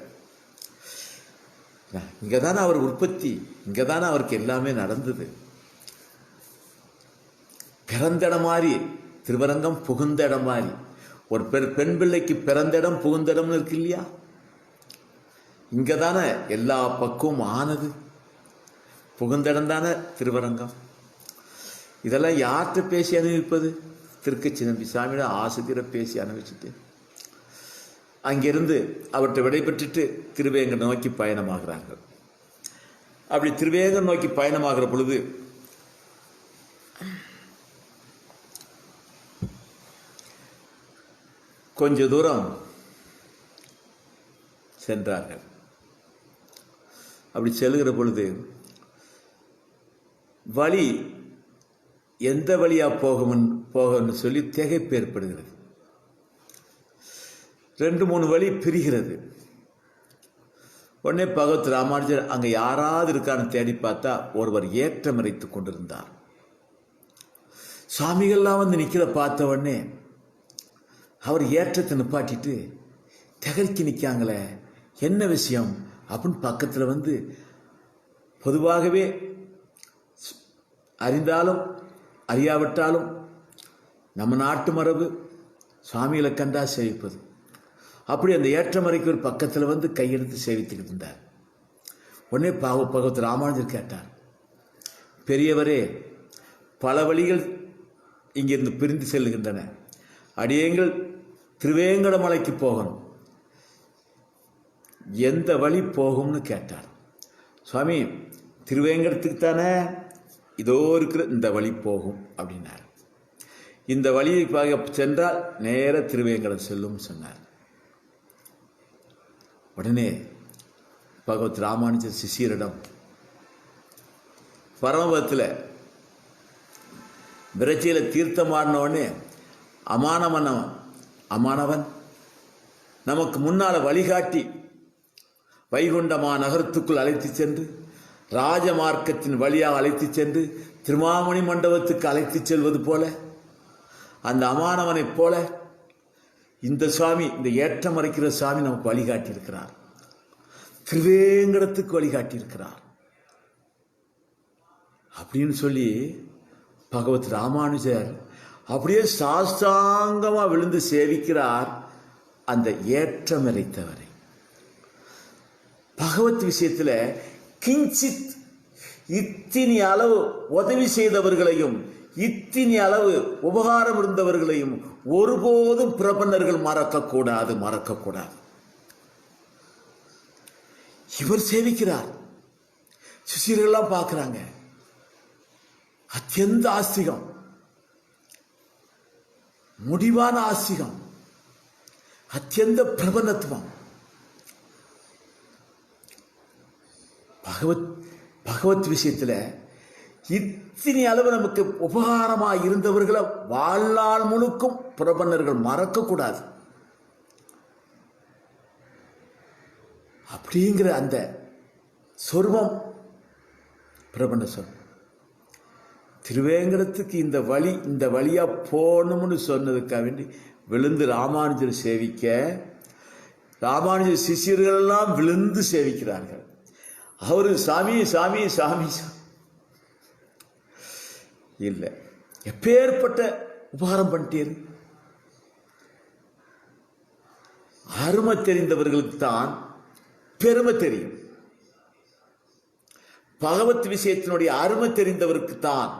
இங்கே தானே அவர் உற்பத்தி, இங்கே தானே அவருக்கு எல்லாமே நடந்தது. பிறந்த இடம் மாதிரி திருவரங்கம், புகுந்த இடம் மாதிரி. ஒரு பெண் பிள்ளைக்கு பிறந்த இடம் புகுந்த இடம்னு இருக்கு இல்லையா? இங்கே தானே எல்லா பக்குவம் ஆனது. புகுந்த இடம் தானே திருவரங்கம். இதெல்லாம் யார்கிட்ட பேசி அனுபவிப்பது? திருக்கச்சி நம்பி சாமியோட ஆசிரியரை பேசி அனுபவிச்சுட்டு அங்கிருந்து அவர்கிட்ட விடைபெற்றுட்டு திருவேங்கடம் நோக்கி பயணமாகிறார்கள். அப்படி திருவேங்கடம் நோக்கி பயணமாகிற பொழுது கொஞ்ச தூரம் சென்றார்கள். அப்படி செல்கிற பொழுது வழி எந்த வழியா போகணும்னு சொல்லி திகைப்பு ஏற்படுகிறது. 2-3 வழி பிரிகிறது. உடனே பகவத் ராமானுஜர் அங்கே யாராவது இருக்கான்னு தேடி பார்த்தா ஒருவர் ஏற்றம் இறைத்துக் கொண்டிருந்தார். சுவாமிகள்லாம் வந்து நிற்கிற பார்த்த உடனே அவர் ஏற்றத்தை நிப்பாட்டிட்டு திகழ்ச்சி நிற்காங்களே, என்ன விஷயம் அப்படின்னு பக்கத்தில் வந்து பொதுவாகவே அறிந்தாலும் அறியாவிட்டாலும் நம்ம நாட்டு மரபு சுவாமிகளை கண்டா சேவிப்பது. அப்படி அந்த ஏற்றமறைக்கு ஒரு பக்கத்தில் வந்து கையெடுத்து சேவித்துக்கிட்டு இருந்தார். உடனே பகவத் ராமானுஜர் கேட்டார், பெரியவரே, பல வழிகள் இங்கிருந்து பிரிந்து செல்லுகின்றன. அடியேங்கள் திருவேங்கடமலைக்கு போகணும், எந்த வழி போகும்னு கேட்டார். சுவாமி, திருவேங்கடத்துக்கு தானே இதோ இருக்கிற இந்த வழி போகும் அப்படின்னார். இந்த வழியை சென்றால் நேர திருவேங்கடம் செல்லும் சொன்னார். உடனே பகவத் ராமானுஜர் சிஷியரிடம் பரமபதத்தில் விரச்சியில் தீர்த்தமாடின உடனே அமானவன் நமக்கு முன்னால் வழிகாட்டி வைகுண்டமா நகரத்துக்குள் அழைத்து சென்று ராஜமார்க்கத்தின் வழியாக அழைத்து சென்று திருமாமணி மண்டபத்துக்கு அழைத்து செல்வது போல அந்த அமானவனைப் போல இந்த சுவாமி, இந்த ஏற்றம் மறைக்கிற சுவாமி நமக்கு வழிகாட்டி இருக்கிறார். திருவேங்கடத்துக்கு வழிகாட்டி இருக்கிறார் அப்படின்னு சொல்லி பகவத் ராமானுஜர் அப்படியே சாஷ்டாங்கமா விழுந்து சேவிக்கிறார் அந்த ஏற்றம் இறைத்தவரை. பகவத் விஷயத்துல கிஞ்சித், இத்தினி அளவு உதவி செய்தவர்களையும் இத்தினி அளவு உபகாரம் இருந்தவர்களையும் ஒருபோதும் பிரபன்னர்கள் மறக்கக்கூடாது. இவர் சேவிக்கிறார், சிஷியர்கள்லாம் பார்க்கிறாங்க. அத்தியந்த ஆஸ்திகம், முடிவான ஆஸ்திகம், அத்தியந்த பிரபன்னத்துவம். பகவத் விஷயத்துல இத்தனை அளவு நமக்கு உபகாரமா இருந்தவர்களை வாழ்நாள் முழுக்கும் பிரபன்னர்கள் மறக்க கூடாது. அப்படிங்கிற அந்த சொர்மம் பிரபன்ன சொர்மம். திருவேங்கடத்துக்கு இந்த வழியா போகணும்னு சொன்னதுக்காக வேண்டி விழுந்து ராமானுஜர் சேவிக்க, ராமானுஜர் சிஷியர்கள் எல்லாம் விழுந்து சேவிக்கிறார்கள். அவரு சாமி சாமி சாமி இல்லை, எப்பேற்பட்ட உபகாரம் பண்ணிட்டேரு. அருமை தெரிந்தவர்களுக்கு தான் பெருமை தெரியும். பகவத் விஷயத்தினுடைய அருமை தெரிந்தவருக்கு தான்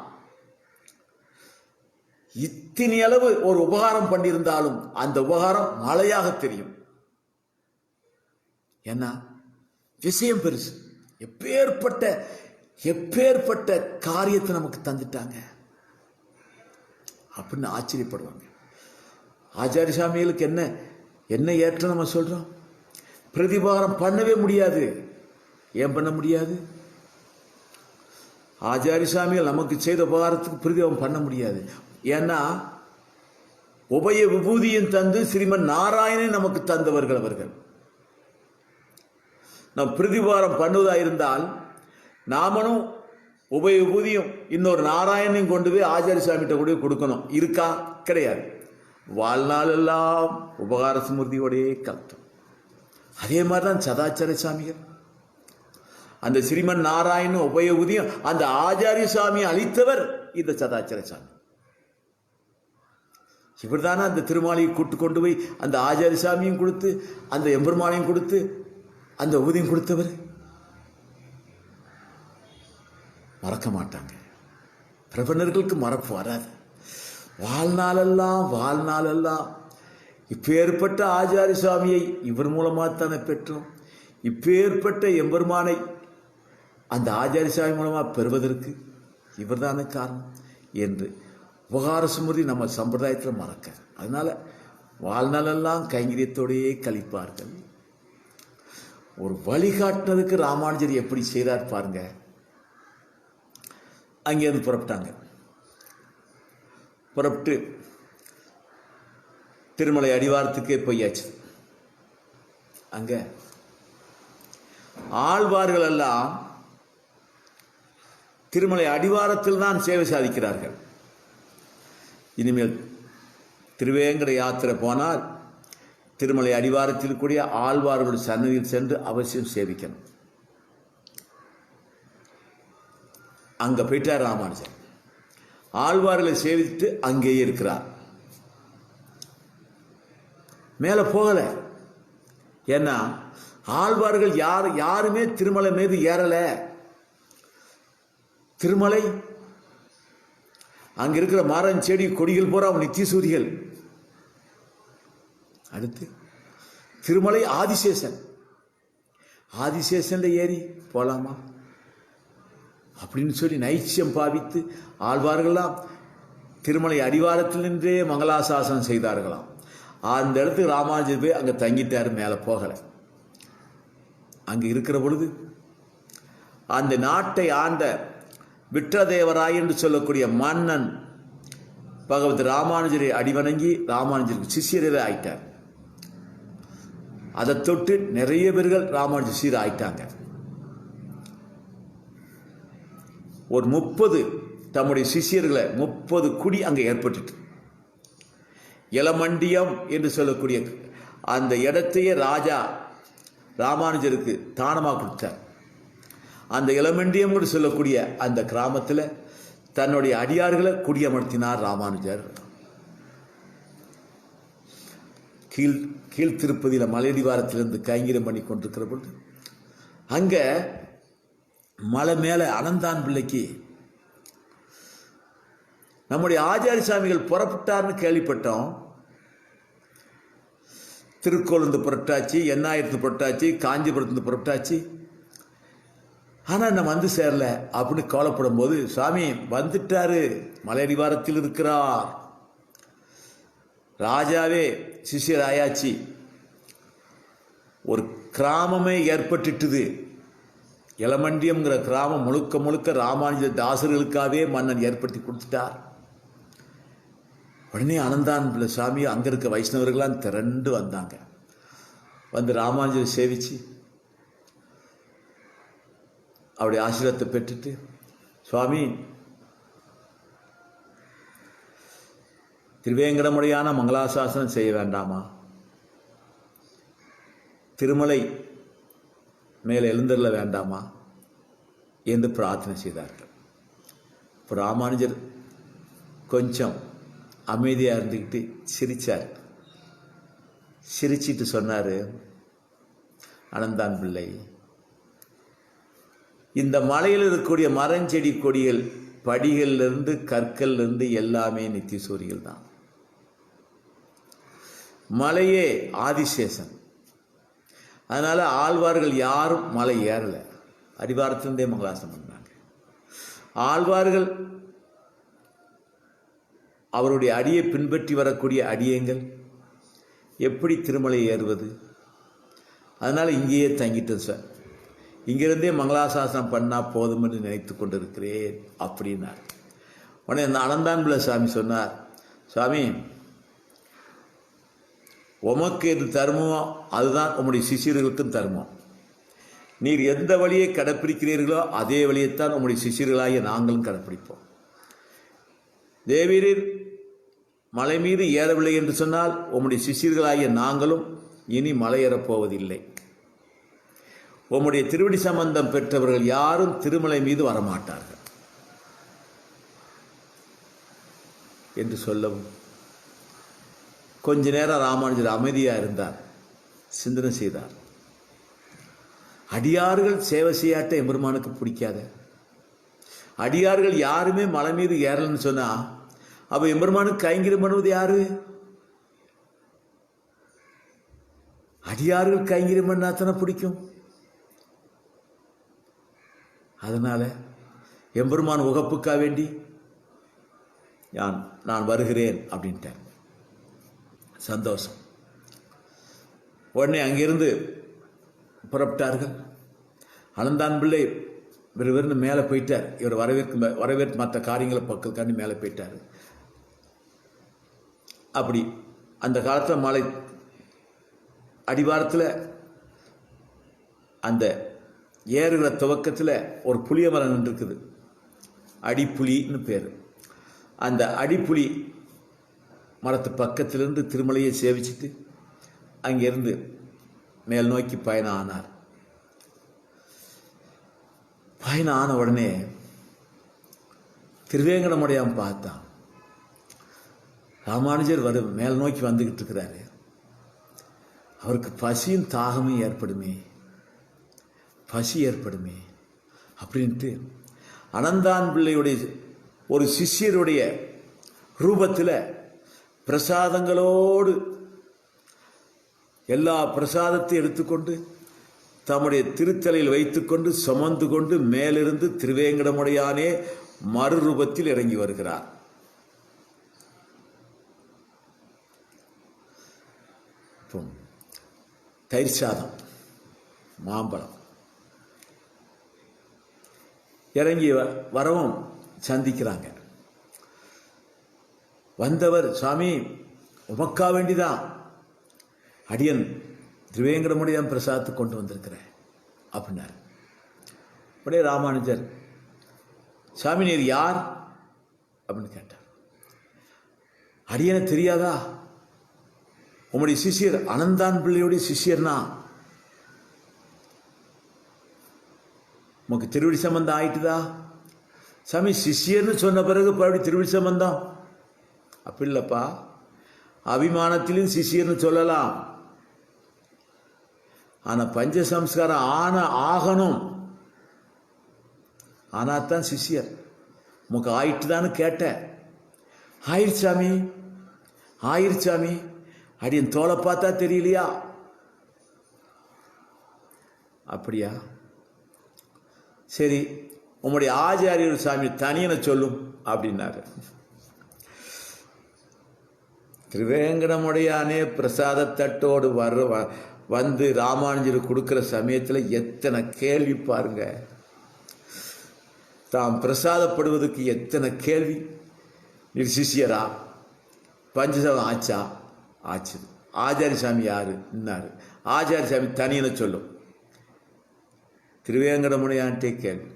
இத்தனை அளவு ஒரு உபகாரம் பண்ணியிருந்தாலும் அந்த உபகாரம் மழையாக தெரியும். என்ன விஷயம் பெருசு, எப்பேற்பட்ட காரியத்தை நமக்கு தந்துட்டாங்க அப்படின்னு ஆச்சரியப்படுவாங்க. ஆச்சாரிய சாமிகளுக்கு என்ன ஏற்றம் நம்ம சொல்றோம்? பிரதிபாரம் பண்ணவே முடியாது. ஏன் பண்ண முடியாது? ஆச்சாரிய சாமிகள் நமக்கு செய்த உபகாரத்துக்கு பிரதிபாரம் பண்ண முடியாது. ஏன்னா உபய விபூதியும் தந்து ஸ்ரீமன் நாராயணன் நமக்கு தந்தவர்கள் அவர்கள். நம் பிரதிபாரம் பண்ணுவதாயிருந்தால் நாமனும் உபய விபூதியும் இன்னொரு நாராயணையும் கொண்டு போய் ஆச்சாரிய சாமிகிட்ட கூட கொடுக்கணும். இருக்கா? கிடையாது. வாழ்நாள் எல்லாம் உபகார ஸ்மிருதியோடையே கலத்தோம். அதே மாதிரிதான் சதாச்சாரிய சாமிகள். அந்த ஸ்ரீமன் நாராயணன் உபய விபூதியும் அந்த ஆச்சாரிய சாமி அளித்தவர் இந்த சதாச்சாரிய சாமி. இவர் தானே அந்த திருமாலையை கூட்டு கொண்டு போய் அந்த ஆச்சாரிய சாமியும் கொடுத்து அந்த எம்பெருமானையும் கொடுத்து அந்த ஊதியம் கொடுத்தவர். மறக்க மாட்டாங்க. பிரபன்னர்களுக்கு மறப்பு வராது. வாழ்நாளெல்லாம் இப்பேற்பட்ட ஆச்சாரிய சுவாமியை இவர் மூலமாக தானே பெற்றோம். இப்பேற்பட்ட எம்பெருமானை அந்த ஆச்சாரிய சுவாமி மூலமாக பெறுவதற்கு இவர் தானே காரணம் என்று உபகார ஸ்மிருதி நம்ம சம்பிரதாயத்தில் மறக்க. அதனால வாழ்நாளெல்லாம் கைங்கரியத்தோடையே கழிப்பார்கள். ஒரு வழிகாட்டினதுக்கு ராமானுஜர் எப்படி செய்தார் பாருங்க. அங்கேருந்து புறப்பட்டு திருமலை அடிவாரத்துக்கே போயாச்சு. அங்க ஆழ்வார்கள் எல்லாம் திருமலை அடிவாரத்தில் தான் சேவை சாதிக்கிறார்கள். இனிமேல் திருவேங்கட யாத்திரை போனால் திருமலை அடிவாரத்தில் கூடிய ஆழ்வார்களுடைய சன்னதியில் சென்று அவசியம் சேவிக்கணும். அங்க போயிட்டார் ராமானுஜர். ஆழ்வார்களை சேவித்து அங்கேயே இருக்கிறார். மேல போகல. ஏன்னா ஆழ்வார்கள் யாருமே திருமலை மீது ஏறல. திருமலை அங்க இருக்கிற மரம் செடி கொடிகள் பூரா நித்திய சூரிகள். அடுத்து திருமலை ஆதிசேஷன்ல ஏறி போலாமா அப்படின்னு சொல்லி நைச்சியம் பாவித்து ஆழ்வார்கள்லாம் திருமலை அடிவாரத்தில் நின்றே மங்களாசாசனம் செய்தார்களாம். அந்த இடத்துக்கு ராமானுஜர் போய் அங்கே தங்கிட்டார். மேலே போகலை. அங்கே இருக்கிற பொழுது அந்த நாட்டை ஆண்ட விட்டதேவராய் என்று சொல்லக்கூடிய மன்னன் பகவத் ராமானுஜரை அடிவணங்கி ராமானுஜருக்கு சிஷியரே ஆயிட்டார். அதை தொட்டு நிறைய பேர்கள் ராமானுஜர் சீர ஆயிட்டாங்க. ஒரு 30 தம்முடைய சிஷியர்களை 30 குடி அங்கே ஏற்பட்டு இளமண்டியம் என்று சொல்லக்கூடிய அந்த இடத்தையே ராஜா ராமானுஜருக்கு தானமாக கொடுத்தார். அந்த இளமண்டியம் என்று சொல்லக்கூடிய அந்த கிராமத்தில் தன்னுடைய அடியார்களை குடியமர்த்தினார் ராமானுஜர். கீழ் திருப்பதியில் மலையடிவாரத்திலிருந்து கைங்கரியம் பண்ணி கொண்டிருக்கிற பொழுது அங்கே மலை மேலே அனந்தான் பிள்ளைக்கு நம்முடைய ஆச்சாரிய சாமிகள் புறப்பட்டார்னு கேள்விப்பட்டோம். திருக்கோவிலிருந்து புறப்பட்டாச்சு, எண்ணாயிரத்து புறப்பட்டாச்சு, காஞ்சிபுரத்துலேருந்து புறப்பட்டாச்சு. ஆனால் நம்ம வந்து சேரல அப்படின்னு கவலைப்படும் போது, சுவாமி வந்துட்டாரு, மலையடிவாரத்தில் இருக்கிறார், ராஜாவே சிஷ்யர் ஆயாச்சு, ஒரு கிராமமே ஏற்பட்டுட்டுது. இளமண்டியம்ங்கிற கிராமம் முழுக்க முழுக்க ராமானுஜ தாசர்களுக்காகவே மன்னன் ஏற்படுத்தி கொடுத்துட்டார். உடனே அனந்தான் பிள்ளை சாமி அங்கே இருக்க வைஷ்ணவர்களாம் திரண்டு வந்தாங்க. வந்து ராமானுஜரை சேவிச்சு அவருடைய ஆசீர்வாதத்தை பெற்றுட்டு, சுவாமி திருவேங்கடமுடையான மங்களாசாசனம் செய்ய வேண்டாமா, திருமலை மேலே எழுந்தருள வேண்டாமா என்று பிரார்த்தனை செய்தார்கள். இப்போ ராமானுஜர் கொஞ்சம் அமைதியாக இருந்துக்கிட்டு சிரித்தார். சிரிச்சிட்டு சொன்னார், அனந்தான் பிள்ளை, இந்த மலையில் இருக்கக்கூடிய மரஞ்செடி கொடிகள், படிகள்லேருந்து கற்கள்லேருந்து எல்லாமே நித்திய சூரியர்கள் தான். மலையே ஆதிசேஷன். அதனால் ஆழ்வார்கள் யாரும் மலை ஏறலை, அடிவாரத்திலிருந்தே மங்களாசனம் பண்ணாங்க. ஆழ்வார்கள் அவருடைய அடியை பின்பற்றி வரக்கூடிய அடியங்கள் எப்படி திருமலை ஏறுவது? அதனால் இங்கேயே தங்கிட்டோம் சார், இங்கிருந்தே மங்களாசாசனம் பண்ணால் போதும் என்று நினைத்து கொண்டிருக்கிறேன் அப்படின்னார். உடனே அந்த அனந்தான் பிள்ளை சாமி சொன்னார், சுவாமி உமக்கு எது தர்மமோ அதுதான் உம்முடைய சிஷியர்களுக்கும் தர்மம். நீர் எந்த வழியை கடைப்பிடிக்கிறீர்களோ அதே வழியைத்தான் உம்முடைய சிஷியர்களாகிய நாங்களும் கடைப்பிடிப்போம். தேவீரர் மலை மீது ஏறவில்லை என்று சொன்னால் உம்முடைய சிஷியர்களாகிய நாங்களும் இனி மலை ஏறப்போவதில்லை. உம்முடைய திருவடி சம்பந்தம் பெற்றவர்கள் யாரும் திருமலை மீது வரமாட்டார்கள் என்று சொல்லவும் கொஞ்ச நேரம் ராமானுஜர் அமைதியாக இருந்தார், சிந்தனை செய்தார். அடியார்கள் சேவை செய்யாட்ட எம்பெருமானுக்கு பிடிக்காத, அடியார்கள் யாருமே மலை மீது ஏறலன்னு சொன்னா அப்ப எம்பெருமானுக்கு கைங்கரியம் பண்ணுவது யாரு? அடியார்கள் கைங்கரியம் பண்ணா தானே பிடிக்கும். அதனால எம்பெருமான் உகப்புக்காக வேண்டி நான் வருகிறேன் அப்படின்ட்டேன். சந்தோஷம். உடனே அங்கிருந்து புறப்பட்டார்கள். அனந்தான் பிள்ளை விறுவிறுன்னு மேலே போயிட்டார். இவர் வரவேற்று மற்ற காரியங்களை பக்கத்துக்காண்டி மேலே போயிட்டார். அப்படி அந்த காலத்தில் மலை அடிவாரத்தில் அந்த ஏறுகிற துவக்கத்தில் ஒரு புளிய மரம் நின்றுருக்குது, அடிப்புலின்னு பேர். அந்த அடிப்புலி மரத்து பக்கத்திலிருந்து திருமலையை சேவிச்சுட்டு அங்கிருந்து மேல் நோக்கி பயணம் ஆனார். பயணம் ஆன உடனே திருவேங்கடமுடையான் பார்த்தான். ராமானுஜர் மேல் நோக்கி வந்துகிட்டு இருக்கிறாரு. அவருக்கு பசியும் தாகமும் ஏற்படுமே, பசி ஏற்படுமே அப்படின்ட்டு அனந்தான் பிள்ளையுடைய ஒரு சிஷ்யருடைய ரூபத்தில் பிரசாதங்களோடு எல்லா பிரசாதத்தையும் எடுத்துக்கொண்டு தம்முடைய திருத்தலையில் வைத்துக்கொண்டு சுமந்து கொண்டு மேலிருந்து திருவேங்கடமுடையானே மறுரூபத்தில் இறங்கி வருகிறார். தயிர் சாதம், மாம்பழம் இறங்கி வரவும் சந்திக்கிறாங்க. வந்தவர், சாமி உமக்கா வேண்டிதான் அடியன் திருவேங்கடமுடையான் பிரசாதத்தை கொண்டு வந்திருக்கிறேன் அப்படின்னார். உடனே ராமானுஜர், சாமி நீர் யார் அப்படின்னு கேட்டார். அடியனை தெரியாதா உம்முடைய சிஷ்யர் அனந்தான் பிள்ளையுடைய சிஷ்யர்னா உமக்கு திருவிழி சம்பந்தம் ஆயிட்டுதா? சாமி, சிஷ்யர்னு சொன்ன பிறகு மறுபடி திருவிழி சம்பந்தம் அப்படி இல்லப்பா. அபிமானத்திலும் சிஷ்யர்னு சொல்லலாம். ஆனா பஞ்சசம்ஸ்காரம் ஆகணும். ஆனாத்தான் சிஷ்யர். உமக்கு ஆயிட்டுதான்னு கேட்ட. ஆயிடுச்சாமி, ஆயிடுச்சாமி. அடியன் தோலை பார்த்தா தெரியலையா? அப்படியா? சரி, உம்முடைய ஆச்சாரியர் சாமி தனியனை சொல்லும் அப்படின்னாரு. திருவேங்கடமுடையானே பிரசாத தட்டோடு வந்து ராமானுஜர் கொடுக்குற சமயத்தில் எத்தனை கேள்வி பாருங்க. தாம் பிரசாதப்படுவதற்கு எத்தனை கேள்வி. நீர் சிஷியரா? பஞ்சசவம் ஆச்சா? ஆச்சு. ஆச்சாரிய சாமி யாரு? இன்னாரு. ஆச்சாரிய சாமி தனியனை சொல்லும். திருவேங்கடமுடையான்ட்டே கேள்வி.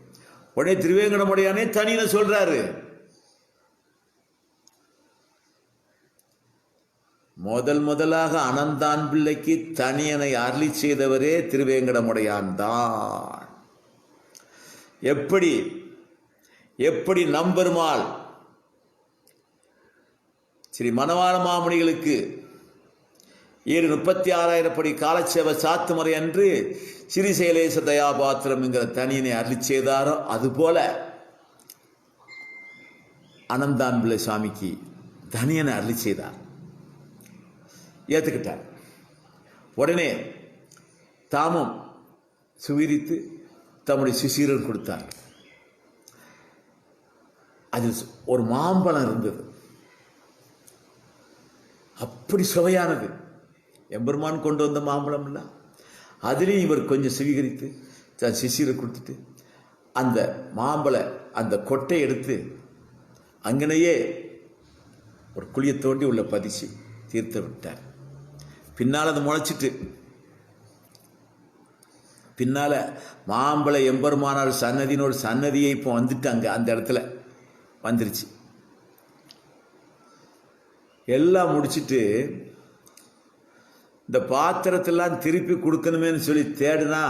உடனே திருவேங்கடமுடையானே தனியனை சொல்றாரு. முதலாக அனந்தான் பிள்ளைக்கு தனியனை அருளி செய்தவரே திருவேங்கடமுடையான் தான். எப்படி நம்பெருமாள் ஸ்ரீ மணவாள மாமுனிகளுக்கு 36,000 படி காலட்சேப சாத்துமுறை அன்று சிறிசைலேச தயாபாத்திரம் என்கிற தனியனை அருளி செய்தாரோ அதுபோல அனந்தான் பிள்ளை சாமிக்கு தனியனை அருளி செய்தார். ஏற்றுக்கிட்டார். உடனே தாமும் சுவீரித்து தம்முடைய சிஷியர்கள் கொடுத்தார். அதில் ஒரு மாம்பழம் இருந்தது. அப்படி சுவையானது. எம்பெருமான் கொண்டு வந்த மாம்பழம் இல்லை. அதுலேயும் இவர் கொஞ்சம் சுவீகரித்து தன் சிஷியரை கொடுத்துட்டு அந்த அந்த கொட்டை எடுத்து அங்கனையே ஒரு குழியை தோண்டி உள்ள பதிச்சு தீர்த்து விட்டார். பின்னால் அது முளைச்சிட்டு பின்னால் மாம்பழ எம்பெருமானார் சன்னதினோட சன்னதியை இப்போ வந்துட்டாங்க. அந்த இடத்துல வந்துருச்சு. எல்லாம் முடிச்சுட்டு இந்த பாத்திரத்தெல்லாம் திருப்பி கொடுக்கணுமேனு சொல்லி தேடுனா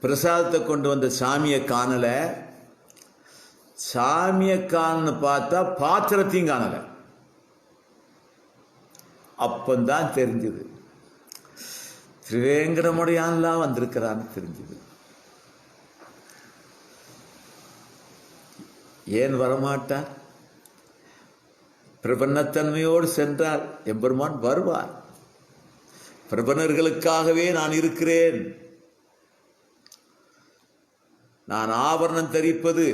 பிரசாதத்தை கொண்டு வந்த சாமியை காணலை. சாமியை காணன்னு பார்த்தா பாத்திரத்தையும் காணலை. அப்பந்தான் தெரிஞ்சது திருவேங்கடமுடையான்லாம் வந்திருக்கிறான்னு தெரிஞ்சது. ஏன் வரமாட்டார்? பிரபன்னத்தன்மையோடு சென்றால் எம்பெருமான் வருவார். பிரபன்னர்களுக்காகவே நான் இருக்கிறேன். நான் ஆபரணம் தரிப்பது,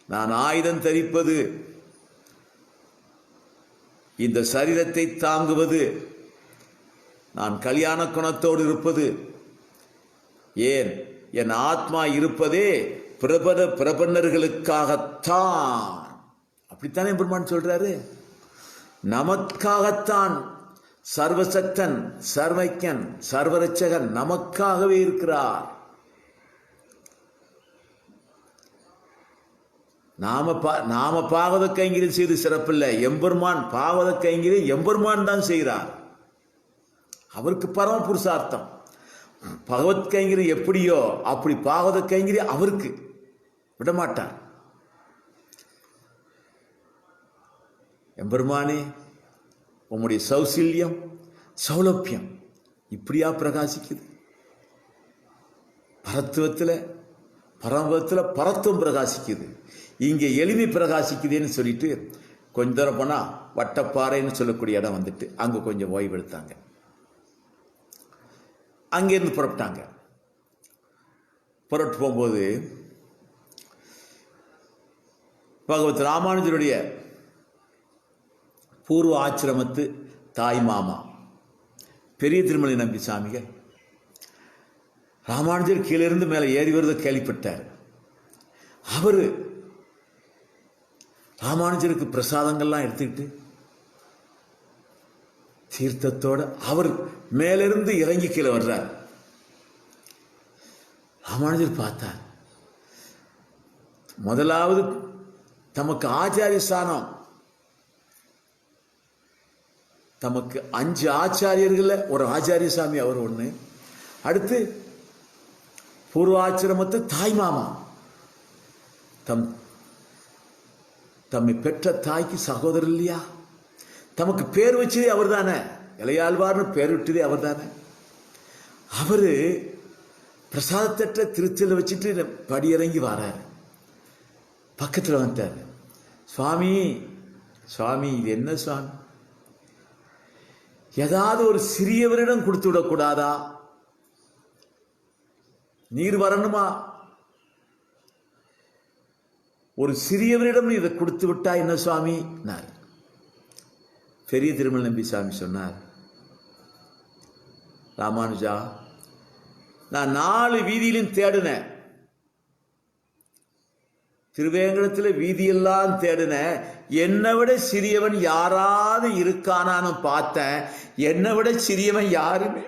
நான் ஆயுதம் தரிப்பது, இந்த சரீரத்தை தாங்குவது, நான் கல்யாண குணத்தோடு இருப்பது, ஏன் என் ஆத்மா இருப்பதே பிரபன்னர்களுக்காகத்தான். அப்படித்தானே பெருமான் சொல்றாரு. நமக்காகத்தான். சர்வசக்தன், சர்வைக்கன், சர்வரட்சகன் நமக்காகவே இருக்கிறார். நாம பாகவத கைங்கரியம் செய்து சிறப்பில்லை. எம்பெருமான் பாகவத கைங்கரியம் எம்பெருமான் தான் செய்கிறார். அவருக்கு பரம புருஷார்த்தம். பகவத் கைங்கரியம் எப்படியோ அப்படி பாகவத கைங்கரியம் அவருக்கு விடமாட்டார். எம்பெருமானே, உம்முடைய சௌசில்யம், சௌலபியம் இப்படியா பிரகாசிக்குது. பரத்துவத்தில் பரமபத்தில் பரத்துவம் பிரகாசிக்குது. இங்கே எளிமை பிரகாசிக்குதுன்னு சொல்லிட்டு கொஞ்ச தூரம் போனால் வட்டப்பாறைன்னு சொல்லக்கூடிய இடம் வந்துட்டு அங்கே கொஞ்சம் ஓய்வு எடுத்தாங்க. அங்கேருந்து புறப்பட்டாங்க. புறப்பட்டு போகும்போது பகவத் ராமானுஜருடைய பூர்வ ஆசிரமத்து தாய் மாமா பெரிய திருமலை நம்பி சாமிகள் ராமானுஜர் கீழிருந்து மேலே ஏறி வருவதை கேள்விப்பட்டார். அவர் ராமானுஜருக்கு பிரசாதங்கள்லாம் எடுத்துக்கிட்டு தீர்த்தத்தோடு அவர் மேலிருந்து இறங்கி கீழே வர்றார். ராமானுஜர் பார்த்தார். முதலாவது தமக்கு ஆச்சாரிய ஸ்தானம் தமக்கு 5 ஆச்சாரியர்கள ஒரு ஆச்சாரிய சாமி அவர் ஒண்ணு. அடுத்து பூர்வாசிரமத்து தாய் மாமா, தம்மை பெற்ற தாய்க்கு சகோதரர் இல்லையா? தமக்கு பேர் வச்சதே அவர் தானே, இளையாழ்வார்னு பேர் விட்டதே அவர் தானே. அவரு பிரசாதத்தட்ட திருச்சியில் வச்சுட்டு படியிறங்கி வராரு. பக்கத்தில் வந்துட்டாரு. சுவாமி சுவாமி இது என்ன சுவாமி, ஏதாவது ஒரு சிறியவரிடம் கொடுத்து விடக்கூடாதா? நீர் வரணுமா? ஒரு சிறியவரிடம் இதை கொடுத்து விட்டா என்ன சுவாமி? பெரிய திருமலை நம்பி சாமி சொன்னார், ராமானுஜா, நான் 4 வீதியிலும் தேடினேன், திருவேங்கடத்தில் வீதியெல்லாம் தேடினேன், என்னை விட சிறியவன் யாராவது இருக்கானான்னு பார்த்தேன், என்னை விட சிறியவன் யாருமே.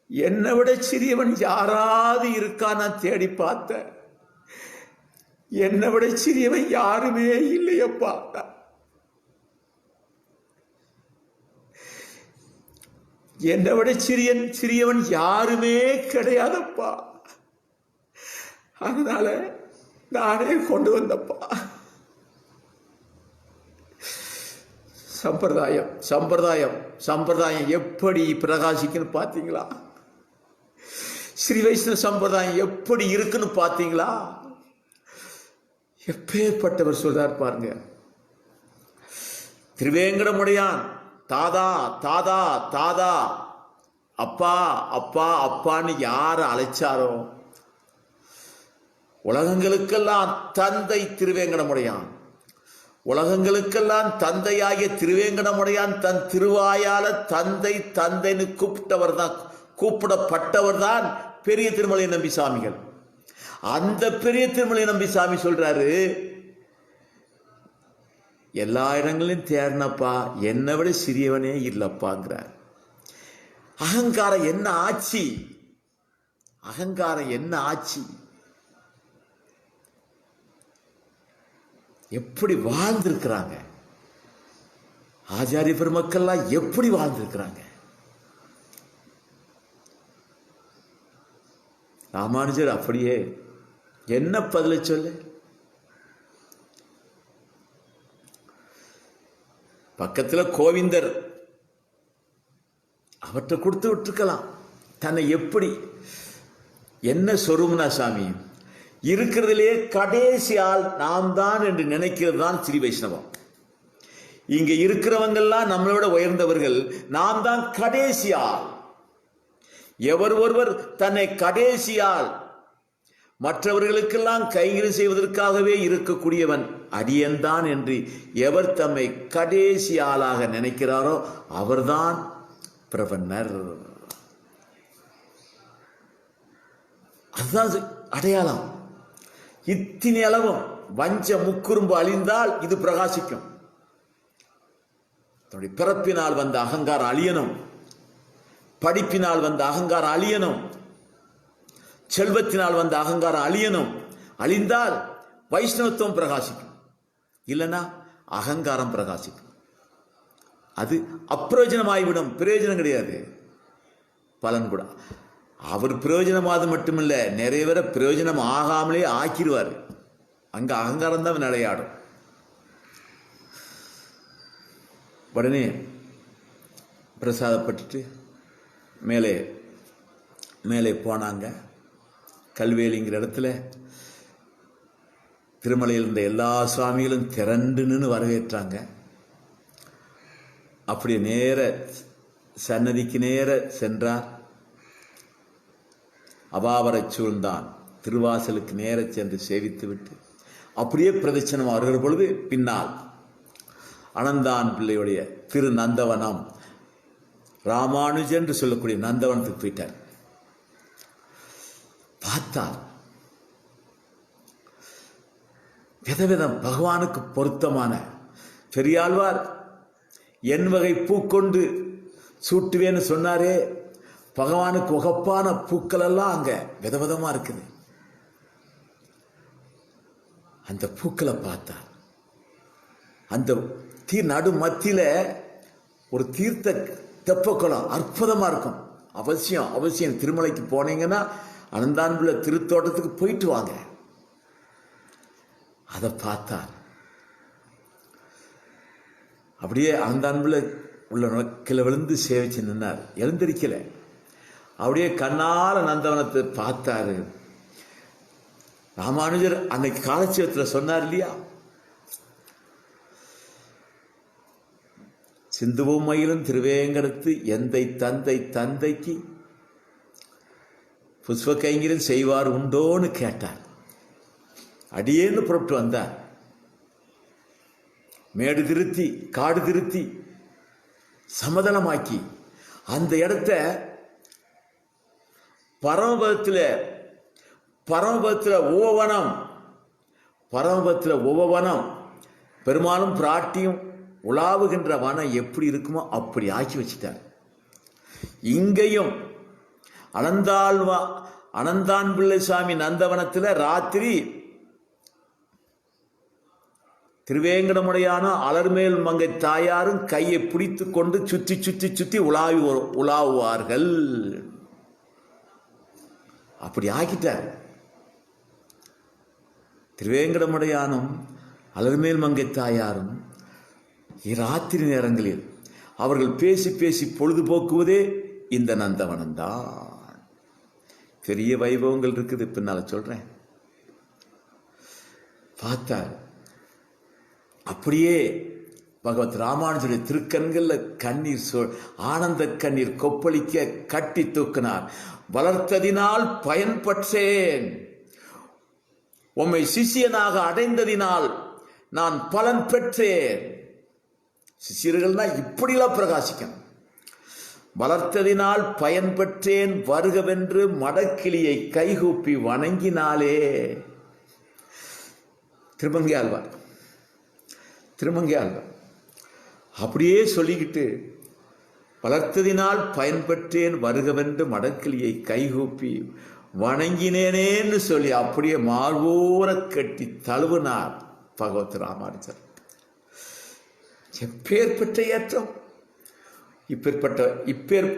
என்னை விட சிறியவன் யாராவது இருக்கானா தேடி பார்த்தேன், என்னை விட சிறியவன் யாருமே இல்லையப்பா. என்னை விட சிறியவன் யாருமே கிடையாதப்பா. அதனால நானே கொண்டு வந்தப்பா. சம்பிரதாயம் சம்பிரதாயம் சம்பிரதாயம் எப்படி பிரகாசிக்குன்னு பார்த்தீங்களா? ஸ்ரீ வைஷ்ணவ சம்பிரதாயம் எப்படி இருக்குன்னு பார்த்தீங்களா? எப்பேற்பட்டவர் சொல்றார் பாருங்க. திருவேங்கடமுடையான் தாதா தாதா தாதா, அப்பா அப்பா அப்பான்னு யார அழைச்சாரோ, உலகங்களுக்கெல்லாம் தந்தை திருவேங்கடமுடையான், உலகங்களுக்கெல்லாம் தந்தையாகிய திருவேங்கடமுடையான் தன் திருவாயால தந்தை தந்தைன்னு கூப்பிடப்பட்டவர் தான் பெரிய திருமலை நம்பி சாமிகள். அந்த பெரிய திருமலை நம்பி சாமி சொல்றாரு, எல்லா இடங்களிலும் தேர்னப்பா, என்னை விட சிறியவனே இல்லப்பாங்கிறார். அகங்காரம் என்ன ஆட்சி, அகங்காரம் என்ன ஆட்சி, எப்படி வாழ்ந்திருக்கிறாங்க ஆச்சாரிய பெருமக்கள்லாம், எப்படி வாழ்ந்திருக்கிறாங்க. ராமானுஜர் அப்படியே என்ன பதில சொல்லு? பக்கத்துல கோவிந்தர், அவற்றை கொடுத்து விட்டுருக்கலாம். தன்னை எப்படி என்ன சொரும்னா, சாமி இருக்கிறதுலே கடைசி ஆள் நாம் தான் என்று நினைக்கிறது தான் ஸ்ரீ வைஷ்ணவம். இங்க இருக்கிறவங்கெல்லாம் நம்மளோட உயர்ந்தவர்கள், நாம் தான் கடைசி ஆள். எவர் ஒருவர் தன்னை கடைசி ஆள், மற்றவர்களுக்கெல்லாம் கைங்கரியம் செய்வதற்காகவே இருக்கக்கூடியவன் அடியன்தான் என்று எவர் தம்மை கடைசி ஆளாக நினைக்கிறாரோ அவர்தான் பிரபன்னர். அதுதான் அடையாளம். இத்தனை அளவும் வஞ்ச முக்குறும்பு அழிந்தால் இது பிரகாசிக்கும். தன்னுடைய பிறப்பினால் வந்த அகங்காரம் அழியணும், படிப்பினால் வந்த அகங்காரம் அழியணும், செல்வத்தினால் வந்த அகங்காரம் அழியணும். அழிந்தால் வைஷ்ணவத்துவம் பிரகாசிக்கும், இல்லைன்னா அகங்காரம் பிரகாசிக்கும். அது அப்பிரயோஜனமாகிவிடும், பிரயோஜனம் கிடையாது, பலன் கூட. அவர் பிரயோஜனமாவது மட்டுமில்ல, நிறைய பேரை பிரயோஜனம் ஆகாமலே ஆக்கிடுவார். அங்க அகங்காரம் தான் விளையாடும். உடனே பிரசாதப்பட்டுட்டு மேலே மேலே போனாங்க. கல்வேலிங்கிற இடத்துல திருமலையில் இருந்த எல்லா சுவாமிகளும் திரண்டுன்னு வரவேற்றாங்க. அப்படி நேர சன்னதிக்கு நேர சென்றார். அபாவரை சூழ்ந்தான். திருவாசலுக்கு நேர சென்று சேவித்து விட்டு அப்படியே பிரதட்சணம் வருகிற பொழுது பின்னால் அனந்தான் பிள்ளையுடைய திரு நந்தவனம், ராமானுஜன் என்று சொல்லக்கூடிய நந்தவனத்துக்கு போயிட்டார். பார்த்தார், விதவிதம் பகவானுக்கு பொருத்தமான பெரியாழ்வார் என் வகை பூக்கொண்டு சூட்டுவேன்னு சொன்னாரே, பகவானுக்கு உகப்பான பூக்கள் எல்லாம் அங்க விதவிதமா இருக்குது. அந்த பூக்களை பார்த்தார். அந்த நடு மத்தியில ஒரு தீர்த்த தெப்பக்குளம் அற்புதமா இருக்கும். அவசியம் திருமலைக்கு போனீங்கன்னா அனந்தான்புள்ள திருத்தோட்டத்துக்கு போயிட்டு வாங்க. அதை பார்த்தார். அப்படியே அனந்தான்புள்ள உள்ள கீழே விழுந்து சேவிச்சு நின்னார். எழுந்திருக்கல. அப்படியே கண்ணால நந்தவனத்தை பார்த்தாரு. ராமானுஜர் அன்னைக்கு காலட்சேபத்தில் சொன்னார் இல்லையா, சிந்துவும் மயிலும் திருவேங்கடத்து எந்தை தந்தைக்கு புஷ்ப கைங்கரியம் செய்வார் உண்டோன்னு கேட்டார். அடியேன்னு புறப்பட்டு வந்தார். மேடு திருத்தி காடு திருத்தி சமதளமாக்கி அந்த இடத்த பரமபதத்தில் உபவனம் பெருமாளும் பிராட்டியும் உலாவுகின்ற வனம் எப்படி இருக்குமோ அப்படி ஆக்கி வச்சுட்டார். இங்கேயும் அனந்தான் பிள்ளை சாமி நந்தவனத்தில் ராத்திரி திருவேங்கடமுடையான அலர்மேல் மங்கை தாயாரும் கையை பிடித்து கொண்டு சுற்றி சுற்றி சுற்றி உலாவுவார்கள். அப்படி ஆக்கிட்டார். திருவேங்கடமுடையானும் அலர்மேல் மங்கை தாயாரும் ராத்திரி நேரங்களில் அவர்கள் பேசி பேசி பொழுதுபோக்குவதே இந்த நந்தவனம்தான். பெரிய வைபவங்கள் இருக்குது, பின்னால சொல்றேன். பார்த்தார். அப்படியே பகவத் ராமானுஜருடைய திருக்கண்கள்ல கண்ணீர் ஆனந்த கண்ணீர் கொப்பளிக்க கட்டி தூக்கினார். வளர்த்ததினால் பயன்பற்றேன், உம்மை சிஷியனாக அடைந்ததினால் நான் பலன் பெற்றேன். சிஷியர்கள்னா இப்படிலாம் பிரகாசிக்கணும். வளர்த்ததினால் பயன் பெற்றேன் வருகவென்று மடக்கிளியை கைகூப்பி வணங்கினாலே. திருமங்கை ஆழ்வார் அப்படியே சொல்லிக்கிட்டு வளர்த்ததினால் பயன்பெற்றேன் வருகவென்று மடக்கிளியை கைகூப்பி வணங்கினேனேன்னு சொல்லி அப்படியே மார்போர கட்டி தழுவினார் பகவத் ராமானுஜர். எப்பேற்பட்ட ஏற்றம்! இப்பேர்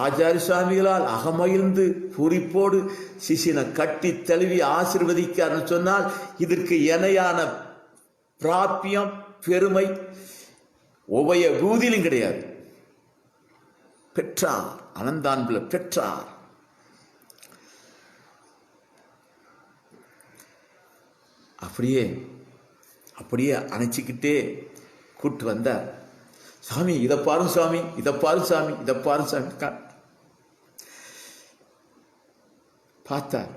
ஆச்சாரிய சுவாமிகளால் அகமகிழ்ந்து பூரிப்போடு சிஷியனை கட்டி தழுவி ஆசீர்வதிக்கார்னு சொன்னால் இதற்கு இணையான பிராபியம் பெருமை உபய பூதியிலும் கிடையாது. பெற்றார், அனந்தான்புல பெற்றார். அப்படியே அணைச்சிக்கிட்டே கூட்டு வந்தார். சாமி இதை பாரும் சாமி, இதை பாரு சாமி, இதை பாரு சாமி. பார்த்தார்.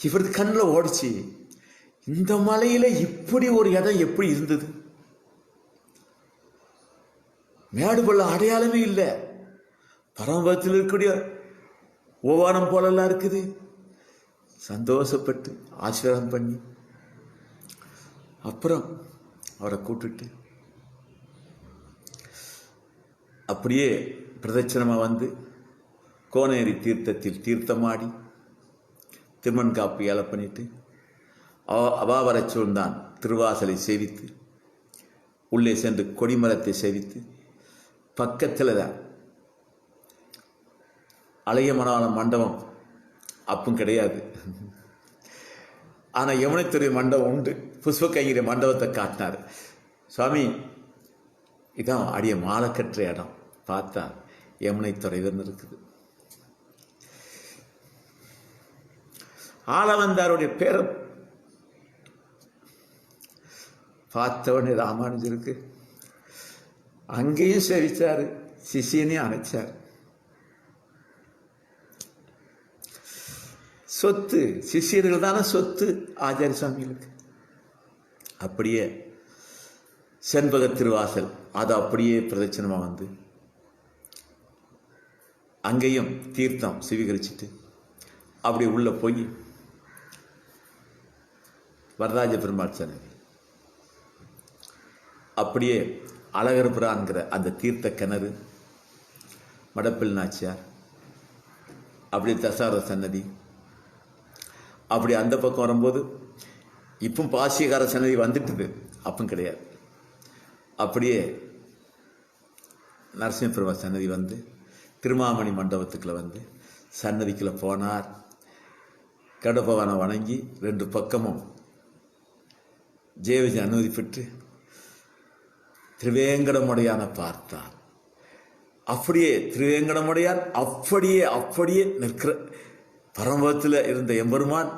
இவரது கண்ணில் ஓடிச்சு, இந்த மலையில இப்படி ஒரு இடம் எப்படி இருந்தது? மேடுபள்ள அடையாளமே இல்லை. பரமபதத்தில் இருக்கக்கூடிய ஓவானம் போலெல்லாம் இருக்குது. சந்தோஷப்பட்டு ஆசீர்வாதம் பண்ணி அப்புறம் அவரை கூட்டுட்டு அப்படியே பிரதட்சணமாக வந்து கோனேரி தீர்த்தத்தில் தீர்த்தமாடி திருமண் காப்பு ஏலை பண்ணிட்டு அவாவரை சூழ்ந்தான் திருவாசலை சேவித்து உள்ளே சென்று கொடிமரத்தை சேவித்து பக்கத்தில் தான் அழகிய மணவாள மண்டபம் அப்பும் கிடையாது. ஆனால் யமுனைத்துறை மண்டபம் உண்டு. புஷ்ப கைங்கரிய மண்டபத்தை காட்டினார். சுவாமி இதான் அடிய மாலை கட்டுற இடம். பார்த்தா யமுனைத்துறைதான் இருக்குது. ஆளவந்தாருடைய பேரை பார்த்தவனே ராமானுஜருக்கு அங்கேயும் சேவிச்சார், சிஷியனையும் அணைச்சார். சொத்து சிஷியர்கள் தானே சொத்து ஆச்சாரிய சுவாமிகளுக்கு. அப்படியே செண்பக திருவாசல் அது அப்படியே பிரதட்சணமாக வந்து அங்கேயும் தீர்த்தம் சிவீகரிச்சுட்டு அப்படி உள்ள போய் வரராஜ பெருமாள் சன்னதி அப்படியே அழகர்புரான்கிற அந்த தீர்த்த கிணறு, மடப்பில் நாச்சியார், அப்படியே தசார சன்னதி, அப்படி அந்த பக்கம் வரும்போது இப்போ பாசியக்கார சன்னதி வந்துட்டுது, அப்பவும் கிடையாது. அப்படியே நரசிம்மபெருமாள் சன்னதி வந்து திருமாமணி மண்டபத்துக்குள்ள வந்து சன்னதிக்குள்ள போனார். கடப்பவனை வணங்கி 2 பக்கமும் ஜெயவிஜய் அனுமதி பெற்று திருவேங்கடமுடையான பார்த்தார். அப்படியே திருவேங்கடமுடையார் அப்படியே நிற்கிற பரமத்தில் இருந்த எம்பெருமான்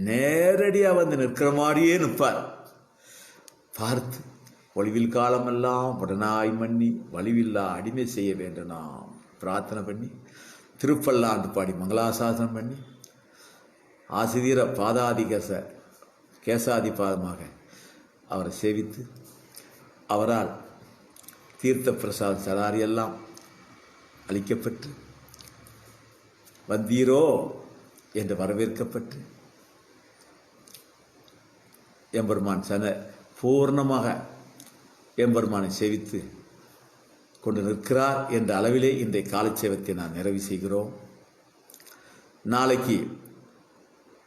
நேரடியாக வந்து நிற்கிற மாதிரியே நிற்பார். பார்த்து ஒளிவில் காலமெல்லாம் உடனாய் மன்னி வலிவில்லா அடிமை செய்ய வேண்டும் நாம் பிரார்த்தனை பண்ணி திருப்பல்லாண்டு பாடி மங்களாசாசனம் பண்ணி ஆசிரியர கேசாதி பாதமாக அவரை சேவித்து அவரால் தீர்த்த பிரசாத் சடாரியெல்லாம் அளிக்கப்பட்டு வந்தீரோ என்று வரவேற்கப்பட்டு எம்பெருமான் பூர்ணமாக எம்பெருமானை சேவித்து கொண்டு நிற்கிறார் என்ற அளவிலே இன்றைய காலட்சேபத்தை நான் நிறைவு செய்கிறோம். நாளைக்கு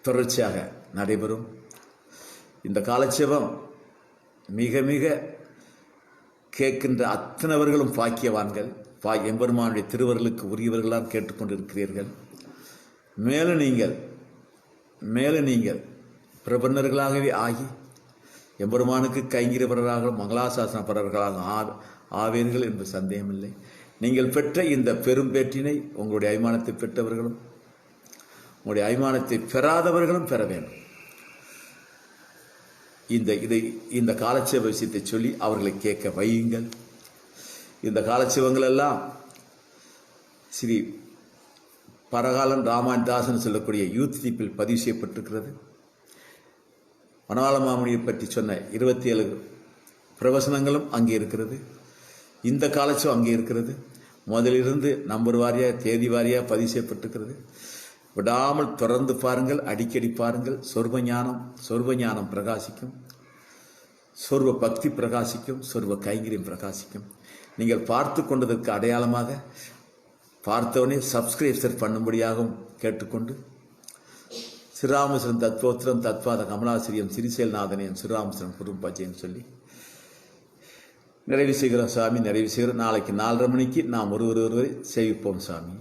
தொடர்ச்சியாக நடைபெறும். இந்த காலட்சேபம் மிக மிக கேட்கின்ற அத்தனைவர்களும் பாக்கியவான்கள். எம்பெருமானுடைய திருவர்களுக்கு உரியவர்களால் கேட்டுக்கொண்டிருக்கிறீர்கள். மேலும் நீங்கள் பிரபன்னர்களாகவே ஆகி எம்பெருமானுக்கு கைங்கிறவர்களாக மங்களாசாசனப்படர்களாக ஆவீர்கள் என்று சந்தேகமில்லை. நீங்கள் பெற்ற இந்த பெரும் பேற்றினை உங்களுடைய அபிமானத்தை பெற்றவர்களும் உங்களுடைய அபிமானத்தை பெறாதவர்களும் பெற வேண்டும். இந்த காலட்சேப விஷயத்தை சொல்லி அவர்களை கேட்க வையுங்கள். இந்த காலட்சேபங்கள் எல்லாம் ஸ்ரீ பரகாலன் ராமாயணதாசன் சொல்லக்கூடிய யூத் தீப்பில் பதிவு செய்யப்பட்டிருக்கிறது. வனவாள மாமுனியை பற்றி சொன்ன 27 பிரவசனங்களும் அங்கே இருக்கிறது. இந்த காலட்சேபம் அங்கே இருக்கிறது. முதலிருந்து நம்பர் வாரியாக தேதி வாரியாக பதிவு செய்யப்பட்டிருக்கிறது. விடாமல் தொடர்ந்து பாருங்கள், அடிக்கடி பாருங்கள். சொர்வ ஞானம் பிரகாசிக்கும், சொர்வ பக்தி பிரகாசிக்கும், சொர்வ கைங்கரியம் பிரகாசிக்கும். நீங்கள் பார்த்து கொண்டதற்கு அடையாளமாக பார்த்தவனே சப்ஸ்கிரைப்சர் பண்ணும்படியாகவும் கேட்டுக்கொண்டு ஸ்ரீராமேஸ்வரன் தத்வோத்திரம் தத்வாத கமலாசிரியம் சிறிசேல்நாதனையும் ஸ்ரீராமேஸ்வரன் குடும்பஜையும் சொல்லி நிறைவு செய்கிறோம் சாமி. நிறைவு செய்கிறோம். நாளைக்கு 4:30 மணிக்கு நாம் ஒருவரை சேவிப்போம் சாமி.